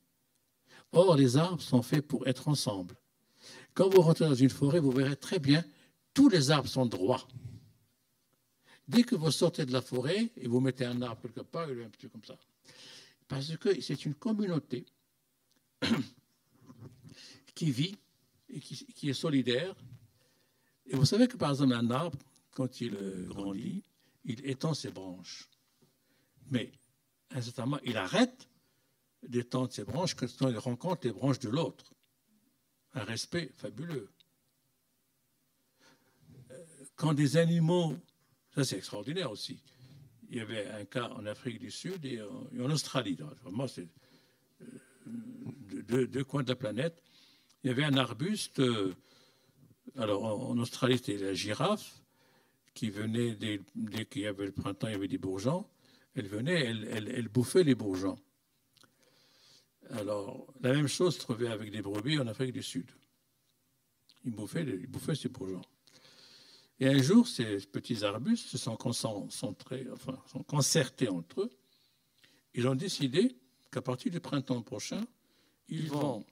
B: Or, les arbres sont faits pour être ensemble. Quand vous rentrez dans une forêt, vous verrez très bien, tous les arbres sont droits. Dès que vous sortez de la forêt et vous mettez un arbre quelque part, il est un petit peu comme ça. Parce que c'est une communauté qui vit et qui est solidaire. Et vous savez que, par exemple, un arbre, quand il grandit, il étend ses branches. Mais, à un certain moment, il arrête d'étendre ses branches quand il rencontre les branches de l'autre. Un respect fabuleux. Quand des animaux, ça c'est extraordinaire aussi, il y avait un cas en Afrique du Sud et en Australie, vraiment c'est deux coins de la planète, il y avait un arbuste, alors en Australie c'était la girafe, qui venait, dès qu'il y avait le printemps, il y avait des bourgeons, elle venait, elle bouffait les bourgeons. Alors, la même chose se trouvait avec des brebis en Afrique du Sud. Ils bouffaient ces bourgeons. Et un jour, ces petits arbustes se sont concertés entre eux. Ils ont décidé qu'à partir du printemps prochain, ils vont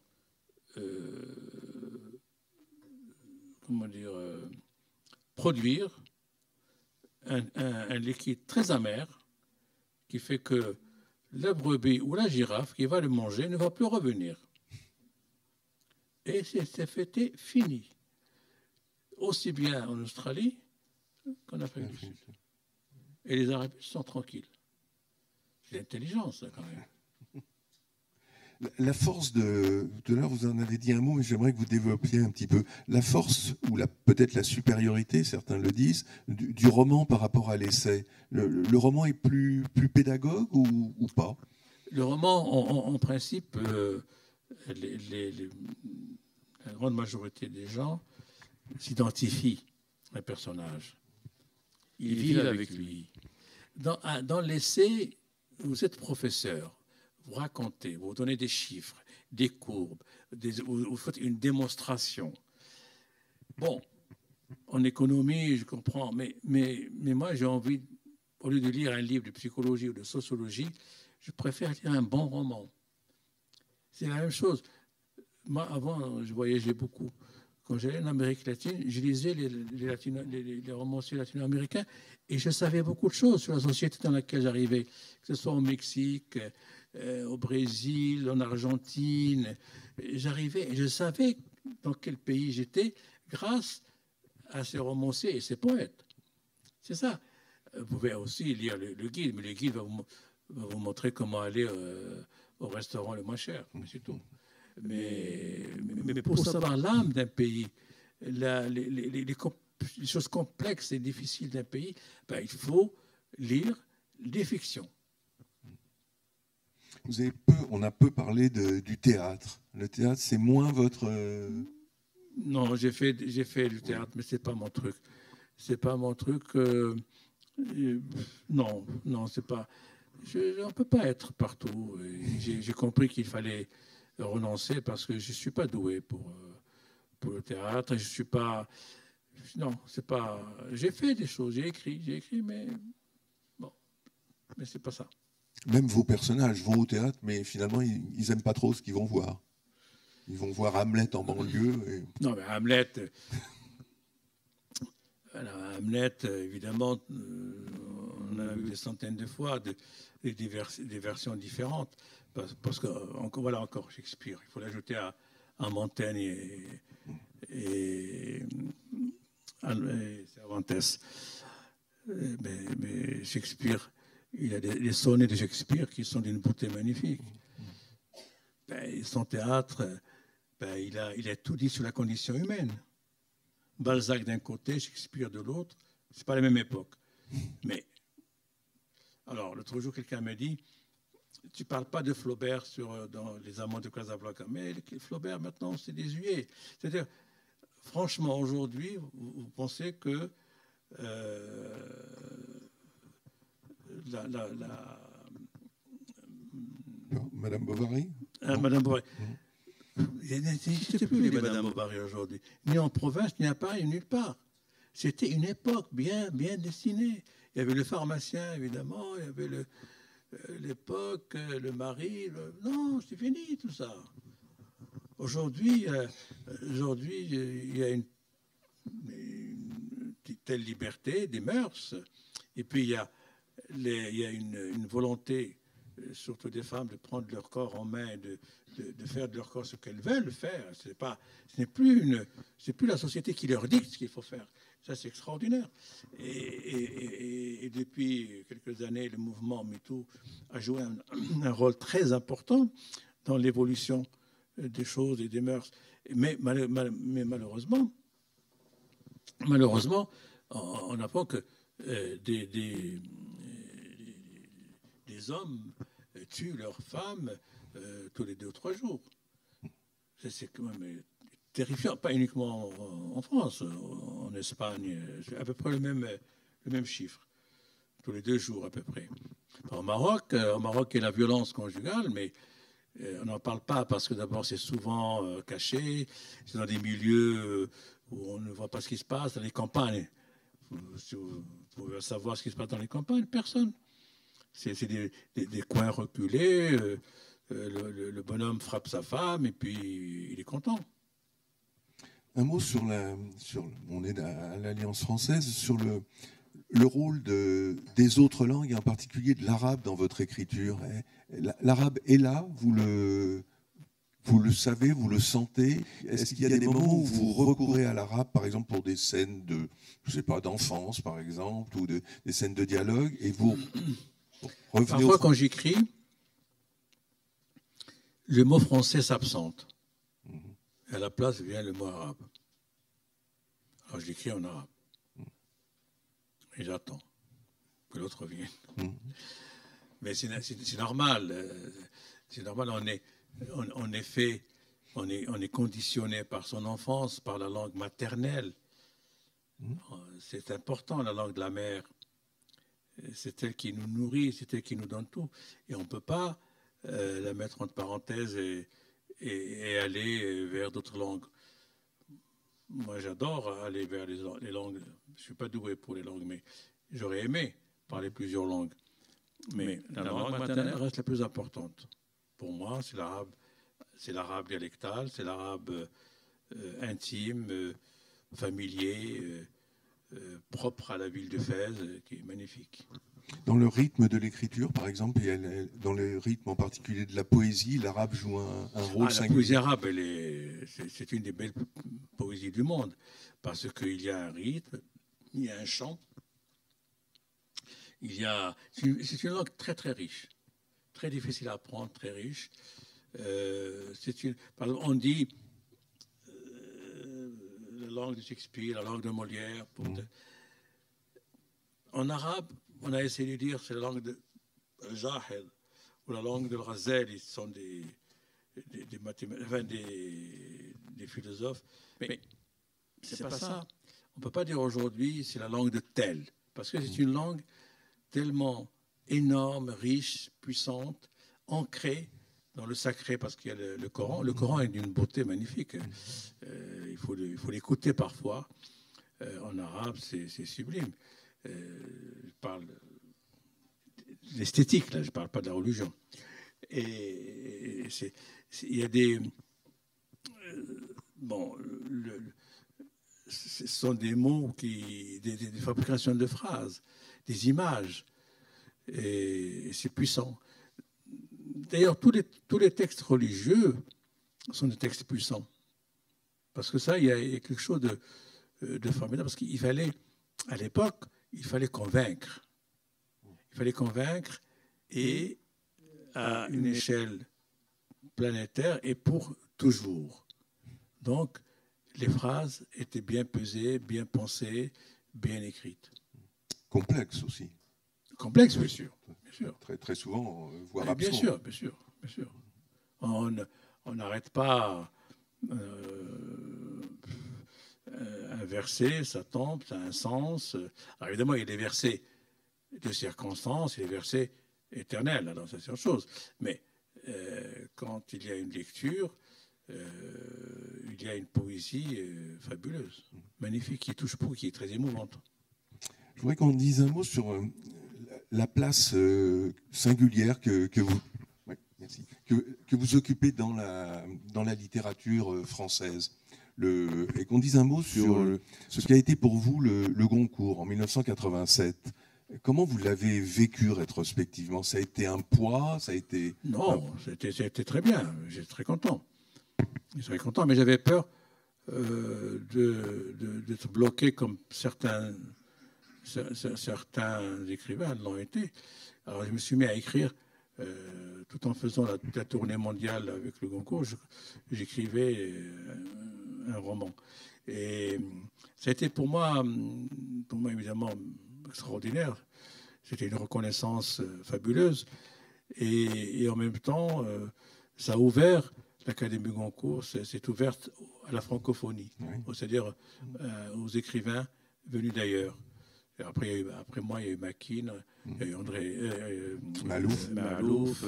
B: produire un liquide très amer qui fait que la brebis ou la girafe qui va le manger ne va plus revenir. Et c'était fini. Aussi bien en Australie qu'en Afrique du Sud. Et les arbustes sont tranquilles. C'est l'intelligence, ça, quand même.
A: La force de... Tout à l'heure, vous en avez dit un mot, mais j'aimerais que vous développiez un petit peu. La force, ou peut-être la supériorité, certains le disent, du roman par rapport à l'essai. Le roman est plus pédagogue ou pas?
B: Le roman, en principe, la grande majorité des gens s'identifient à un personnage. Ils vivent avec lui. Dans l'essai, vous êtes professeur. Vous racontez, vous donnez des chiffres, des courbes, vous faites une démonstration. Bon, en économie, je comprends, mais moi, j'ai envie, au lieu de lire un livre de psychologie ou de sociologie, je préfère lire un bon roman. C'est la même chose. Moi, avant, je voyageais beaucoup. Quand j'allais en Amérique latine, je lisais les romanciers latino-américains et je savais beaucoup de choses sur la société dans laquelle j'arrivais, que ce soit au Mexique, au Brésil, en Argentine. J'arrivais et je savais dans quel pays j'étais grâce à ces romanciers et ces poètes. C'est ça. Vous pouvez aussi lire le guide, mais le guide va vous montrer comment aller au restaurant le moins cher, c'est tout. Mais pour savoir l'âme d'un pays, les choses complexes et difficiles d'un pays, il faut lire des fictions.
A: On a peu parlé du théâtre. Le théâtre, c'est moins votre...
B: Non, j'ai fait du théâtre, mais c'est pas mon truc. C'est pas mon truc. Non, c'est pas... on ne peut pas être partout. J'ai compris qu'il fallait renoncer parce que je ne suis pas doué pour le théâtre. Je suis pas. Non, c'est pas. J'ai fait des choses, j'ai écrit, mais bon, mais c'est pas ça.
A: Même vos personnages vont au théâtre, mais finalement, ils n'aiment pas trop ce qu'ils vont voir. Ils vont voir Hamlet en banlieue. Et...
B: Non, mais Hamlet, évidemment, on a vu des centaines de fois des versions différentes. Parce que, voilà encore Shakespeare, il faut l'ajouter à Montaigne et Cervantes. Mais Shakespeare, il y a des sonnets de Shakespeare qui sont d'une beauté magnifique. Son théâtre, il a tout dit sur la condition humaine. Balzac d'un côté, Shakespeare de l'autre, c'est pas la même époque. Mais alors, l'autre jour, quelqu'un m'a dit, tu parles pas de Flaubert dans Les Amants de Casablanca, mais Flaubert maintenant c'est désuet. C'est-à-dire, franchement, aujourd'hui, vous pensez que
A: Madame Bovary.
B: Madame Bovary. Il n'existe plus les Madame Bovary aujourd'hui, ni en province, ni à Paris, nulle part. C'était une époque bien dessinée. Il y avait le pharmacien, évidemment, il y avait l'époque, le mari. Non, c'est fini tout ça. Aujourd'hui, il y a une telle liberté des mœurs. Et puis, il y a une volonté, surtout des femmes, de prendre leur corps en main, de faire de leur corps ce qu'elles veulent faire. Ce n'est plus la société qui leur dicte ce qu'il faut faire. Ça, c'est extraordinaire. Et depuis quelques années, le mouvement MeToo a joué un rôle très important dans l'évolution des choses et des mœurs. Mais malheureusement, on apprend que des hommes tuent leurs femmes tous les 2 ou 3 jours. C'est quand même terrifiant, pas uniquement en France, en Espagne, c'est à peu près le même chiffre, tous les 2 jours à peu près. Au Maroc, il y a la violence conjugale, mais on n'en parle pas parce que d'abord c'est souvent caché, c'est dans des milieux où on ne voit pas ce qui se passe, dans les campagnes. Si vous pouvez savoir ce qui se passe dans les campagnes, personne. C'est des coins reculés, le bonhomme frappe sa femme et puis il est content.
A: Un mot on est à l'Alliance française, sur le rôle des autres langues, et en particulier de l'arabe dans votre écriture. L'arabe est là, vous le savez, vous le sentez. Est-ce qu'il y a des moments où vous recourez à l'arabe, par exemple pour des scènes d'enfance, par exemple, ou des scènes de dialogue, et vous revenez
B: Parfois, quand j'écris, le mot français s'absente. À la place vient le mot arabe. Alors j'écris en arabe. Et j'attends que l'autre vienne. Mais c'est normal. C'est normal. On est conditionné par son enfance, par la langue maternelle. C'est important, la langue de la mère. C'est elle qui nous nourrit, c'est elle qui nous donne tout. Et on ne peut pas la mettre entre parenthèses et aller vers d'autres langues. Moi, j'adore aller vers les langues. Je ne suis pas doué pour les langues, mais j'aurais aimé parler plusieurs langues. Mais la langue maternelle reste la plus importante. Pour moi, c'est l'arabe. C'est l'arabe dialectal, c'est l'arabe intime, familier, propre à la ville de Fès, qui est magnifique.
A: Dans le rythme de l'écriture, par exemple, et dans le rythme en particulier de la poésie, l'arabe joue un rôle singulier. La
B: poésie arabe, c'est une des belles poésies du monde, parce qu'il y a un rythme, il y a un chant, c'est une langue très très riche, très difficile à apprendre, très riche. Par exemple, on dit la langue de Shakespeare, la langue de Molière. En arabe, on a essayé de dire c'est la langue de Jahel ou la langue de Ghazali, ils sont des philosophes. Mais c'est pas ça. On ne peut pas dire aujourd'hui c'est la langue de tel, parce que c'est une langue tellement énorme, riche, puissante, ancrée dans le sacré, parce qu'il y a le Coran. Le Coran est d'une beauté magnifique. Il il faut l'écouter parfois. En arabe, c'est sublime. Je parle de l'esthétique, là, je ne parle pas de la religion. Et il y a des... bon, ce sont des mots, des fabrications de phrases, des images, et c'est puissant. D'ailleurs, tous les textes religieux sont des textes puissants. Parce que ça, il y a quelque chose de formidable. Parce qu'il fallait, à l'époque, il fallait convaincre. Il fallait convaincre, et à une échelle planétaire et pour toujours. Donc, les phrases étaient bien pesées, bien pensées, bien écrites.
A: Complexe aussi.
B: Complexe, bien sûr. Bien sûr.
A: Très, très souvent, voire absent.
B: Bien sûr, bien sûr, bien sûr. On n'arrête pas un verset, ça tombe, ça a un sens. Alors évidemment, il y a des versets de circonstances, il y a des versets éternels, là, dans cette chose. Mais quand il y a une lecture, il y a une poésie fabuleuse, magnifique, qui touche beaucoup, qui est très émouvante.
A: Je voudrais qu'on dise un mot sur la place singulière que vous... Ouais, merci. Que vous occupez dans la littérature française. Et qu'on dise un mot sur ce qui a été pour vous le Goncourt en 1987. Comment vous l'avez vécu rétrospectivement? Ça a été un poids? Ça a été...
B: Non, c'était très bien. J'étais très content. J'étais très content, mais j'avais peur d'être bloqué comme certains écrivains l'ont été. Alors je me suis mis à écrire tout en faisant la tournée mondiale avec le Goncourt. J'écrivais un roman. Et ça a été pour moi évidemment extraordinaire. C'était une reconnaissance fabuleuse. Et en même temps, ça a ouvert l'Académie Goncourt, s'est ouverte à la francophonie, oui. C'est-à-dire aux écrivains venus d'ailleurs. Après moi, il y a eu Makin, il y a eu André Malouf,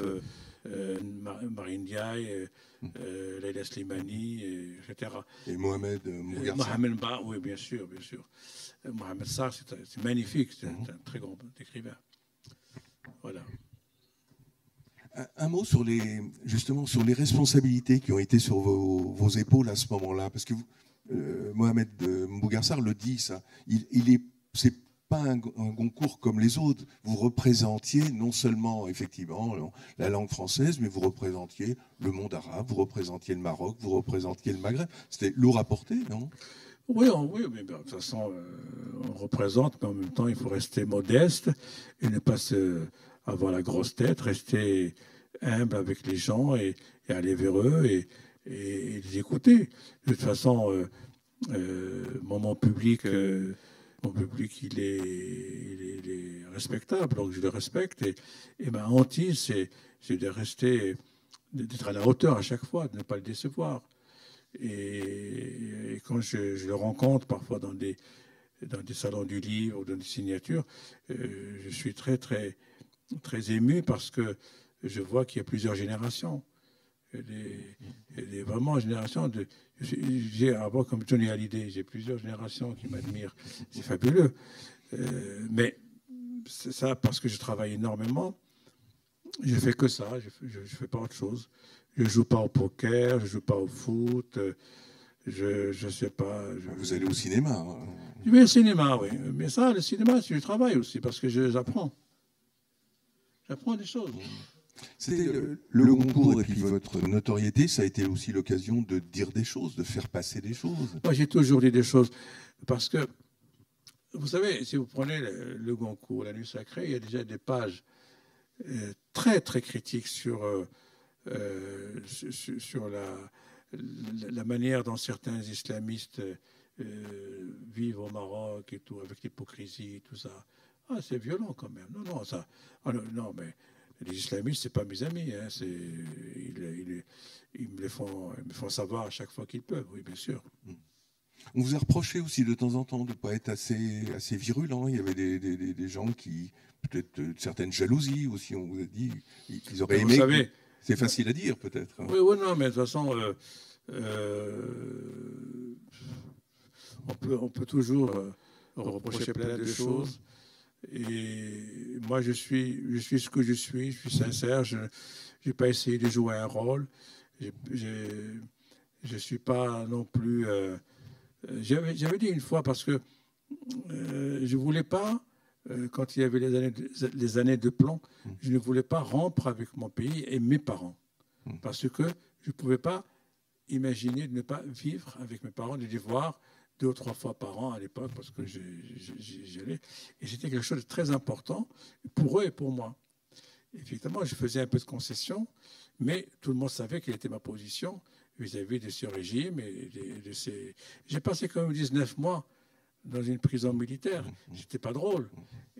B: Marine Ndiaye, Leila Slimani, etc.
A: Et Mohamed Mbougar Sarr.
B: Mohamed Mbougar, oui, bien sûr, bien sûr. Mohamed Sarr, c'est magnifique, c'est un très grand écrivain. Voilà.
A: Un mot justement sur les responsabilités qui ont été sur vos épaules à ce moment-là, parce que Mohamed Mbougar Sarr le dit, ça. C'est pas un Goncourt comme les autres. Vous représentiez non seulement effectivement la langue française, mais vous représentiez le monde arabe, vous représentiez le Maroc, vous représentiez le Maghreb. C'était lourd à porter, non?
B: Oui, mais de toute façon, on représente, mais en même temps, il faut rester modeste et ne pas avoir la grosse tête, rester humble avec les gens et aller vers eux et les écouter. De toute façon, mon public, il est respectable, donc je le respecte. Et ma hantise, c'est de rester, d'être à la hauteur à chaque fois, de ne pas le décevoir. Et quand je le rencontre parfois dans des salons du livre ou dans des signatures, je suis très, très, très ému parce que je vois qu'il y a plusieurs générations. Vraiment générations de... J'ai à voir comme Johnny Hallyday, j'ai plusieurs générations qui m'admirent. C'est fabuleux. Mais c'est ça parce que je travaille énormément. Je fais que ça, je fais pas autre chose. Je joue pas au poker, je joue pas au foot, je sais pas.
A: Vous allez au cinéma? Hein.
B: Je vais au cinéma, oui. Mais ça, le cinéma, c'est du travail aussi, parce que j'apprends. J'apprends des choses.
A: C'était le Goncourt et puis votre notoriété, ça a été aussi l'occasion de dire des choses, de faire passer des choses.
B: Moi, j'ai toujours dit des choses, parce que, vous savez, si vous prenez le Goncourt, la Nuit Sacrée, il y a déjà des pages très, très critiques sur la manière dont certains islamistes vivent au Maroc et tout, avec l'hypocrisie et tout ça. Ah, c'est violent quand même. Non, ça. Ah, non, mais les islamistes, c'est pas mes amis. Hein, ils me font savoir à chaque fois qu'ils peuvent, oui, bien sûr.
A: On vous a reproché aussi de temps en temps de ne pas être assez virulent. Il y avait des gens qui, peut-être certaines jalousies aussi, on vous a dit, ils auraient aimé. Vous savez, c'est facile à dire, peut-être.
B: Oui, non, mais de toute façon, on peut toujours reprocher plein de choses. Et moi, je suis ce que je suis sincère, je n'ai pas essayé de jouer un rôle. Je ne suis pas non plus... J'avais dit une fois, parce que je ne voulais pas, quand il y avait les années de plomb, je ne voulais pas rompre avec mon pays et mes parents. Parce que je ne pouvais pas imaginer de ne pas vivre avec mes parents, de les voir 2 ou 3 fois par an à l'époque, parce que j'allais. Et c'était quelque chose de très important pour eux et pour moi. Effectivement, je faisais un peu de concessions, mais tout le monde savait quelle était ma position vis-à-vis de ce régime. J'ai passé quand même 19 mois dans une prison militaire. C'était pas drôle.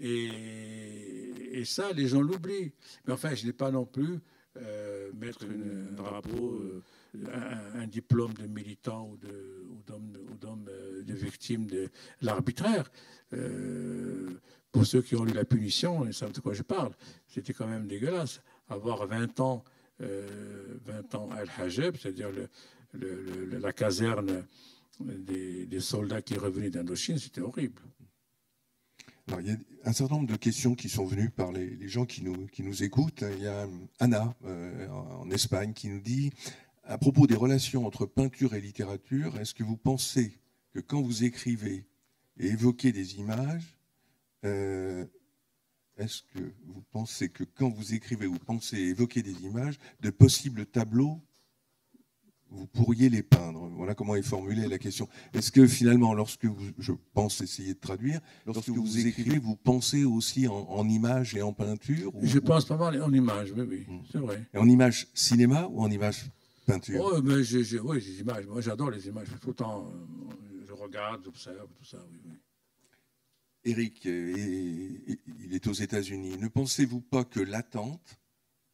B: Et ça, les gens l'oublient. Mais enfin, je n'ai pas non plus mettre un drapeau, un diplôme de militant ou d'homme de victime de l'arbitraire. Pour ceux qui ont lu La Punition, ils savent de quoi je parle. C'était quand même dégueulasse. Avoir 20 ans à El Hajeb, c'est-à-dire la caserne des soldats qui revenaient d'Indochine, c'était horrible.
A: Alors, il y a un certain nombre de questions qui sont venues par les gens qui nous écoutent. Il y a Anna, en Espagne, qui nous dit, à propos des relations entre peinture et littérature, est-ce que vous pensez que quand vous écrivez et évoquez des images, est-ce que vous pensez que quand vous écrivez ou pensez évoquer des images, de possibles tableaux, vous pourriez les peindre? Voilà comment est formulée la question. Est-ce que finalement, je pense essayer de traduire, lorsque vous écrivez, vous pensez aussi en images et en peinture?
B: Je pense pas mal en images, oui, c'est vrai.
A: Et en images cinéma ou en images peinture?
B: Oh, mais oui, les images. Moi, j'adore les images. Tout le temps, je regarde, j'observe, tout ça, oui.
A: Éric, il est aux États-Unis. Ne pensez-vous pas que l'attente,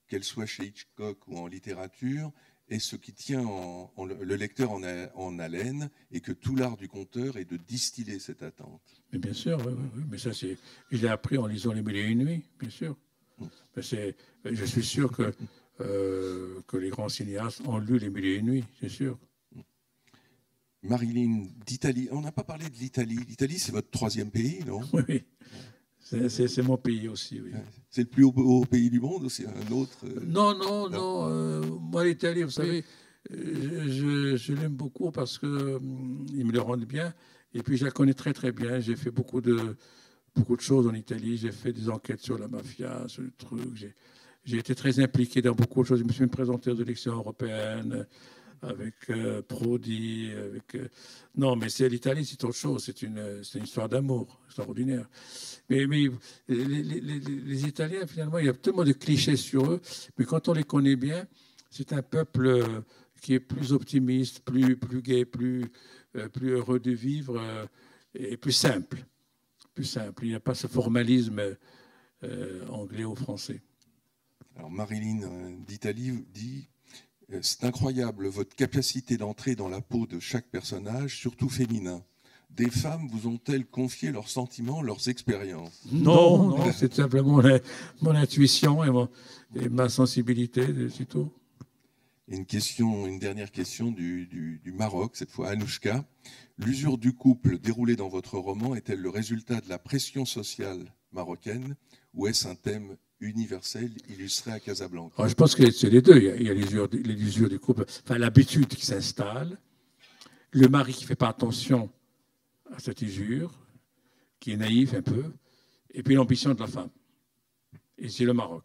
A: qu'elle soit chez Hitchcock ou en littérature, est ce qui tient le lecteur en haleine, et que tout l'art du conteur est de distiller cette attente?
B: Mais bien sûr, oui. Mais ça, je l'ai appris en lisant Les Mille et une nuits, bien sûr. Mais je suis sûr que les grands cinéastes ont lu Les Mille et une nuits, c'est sûr.
A: Marilyn, d'Italie. On n'a pas parlé de l'Italie. L'Italie, c'est votre 3e pays, non?
B: Oui. C'est mon pays aussi, oui.
A: C'est le plus haut pays du monde, ou c'est un autre?
B: Non. Moi, l'Italie, vous savez, je l'aime beaucoup parce qu'ils me le rendent bien. Et puis, je la connais très, très bien. J'ai fait beaucoup de choses en Italie. J'ai fait des enquêtes sur la mafia, sur le truc. J'ai été très impliqué dans beaucoup de choses. Je me suis même présenté aux élections européennes avec Prodi. Non, mais l'Italie, c'est autre chose. C'est une histoire d'amour extraordinaire. Mais les Italiens, finalement, il y a tellement de clichés sur eux, mais quand on les connaît bien, c'est un peuple qui est plus optimiste, plus gai, plus heureux de vivre et plus simple. Il n'y a pas ce formalisme anglais ou français.
A: Alors Marilyn d'Italie dit: c'est incroyable votre capacité d'entrer dans la peau de chaque personnage, surtout féminin. Des femmes vous ont-elles confié leurs sentiments, leurs expériences?
B: Non, c'est simplement mon intuition et ma sensibilité, c'est tout.
A: Une dernière question du Maroc, cette fois Anouchka. L'usure du couple déroulée dans votre roman est-elle le résultat de la pression sociale marocaine ou est-ce un thème universel illustré à Casablanca?
B: Alors, je pense que c'est les deux. Il y a l'usure du couple, enfin l'habitude qui s'installe, le mari qui ne fait pas attention à cette usure, qui est naïf un peu, et puis l'ambition de la femme. Et c'est le Maroc.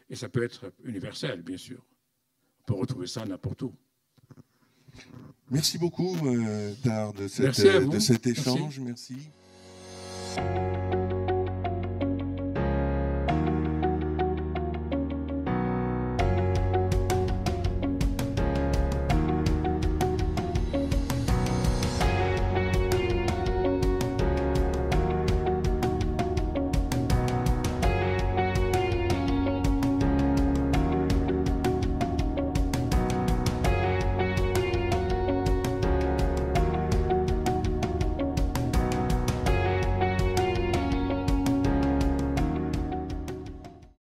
B: Et ça peut être universel, bien sûr. On peut retrouver ça n'importe où.
A: Merci beaucoup, Tar, de cet échange. Merci.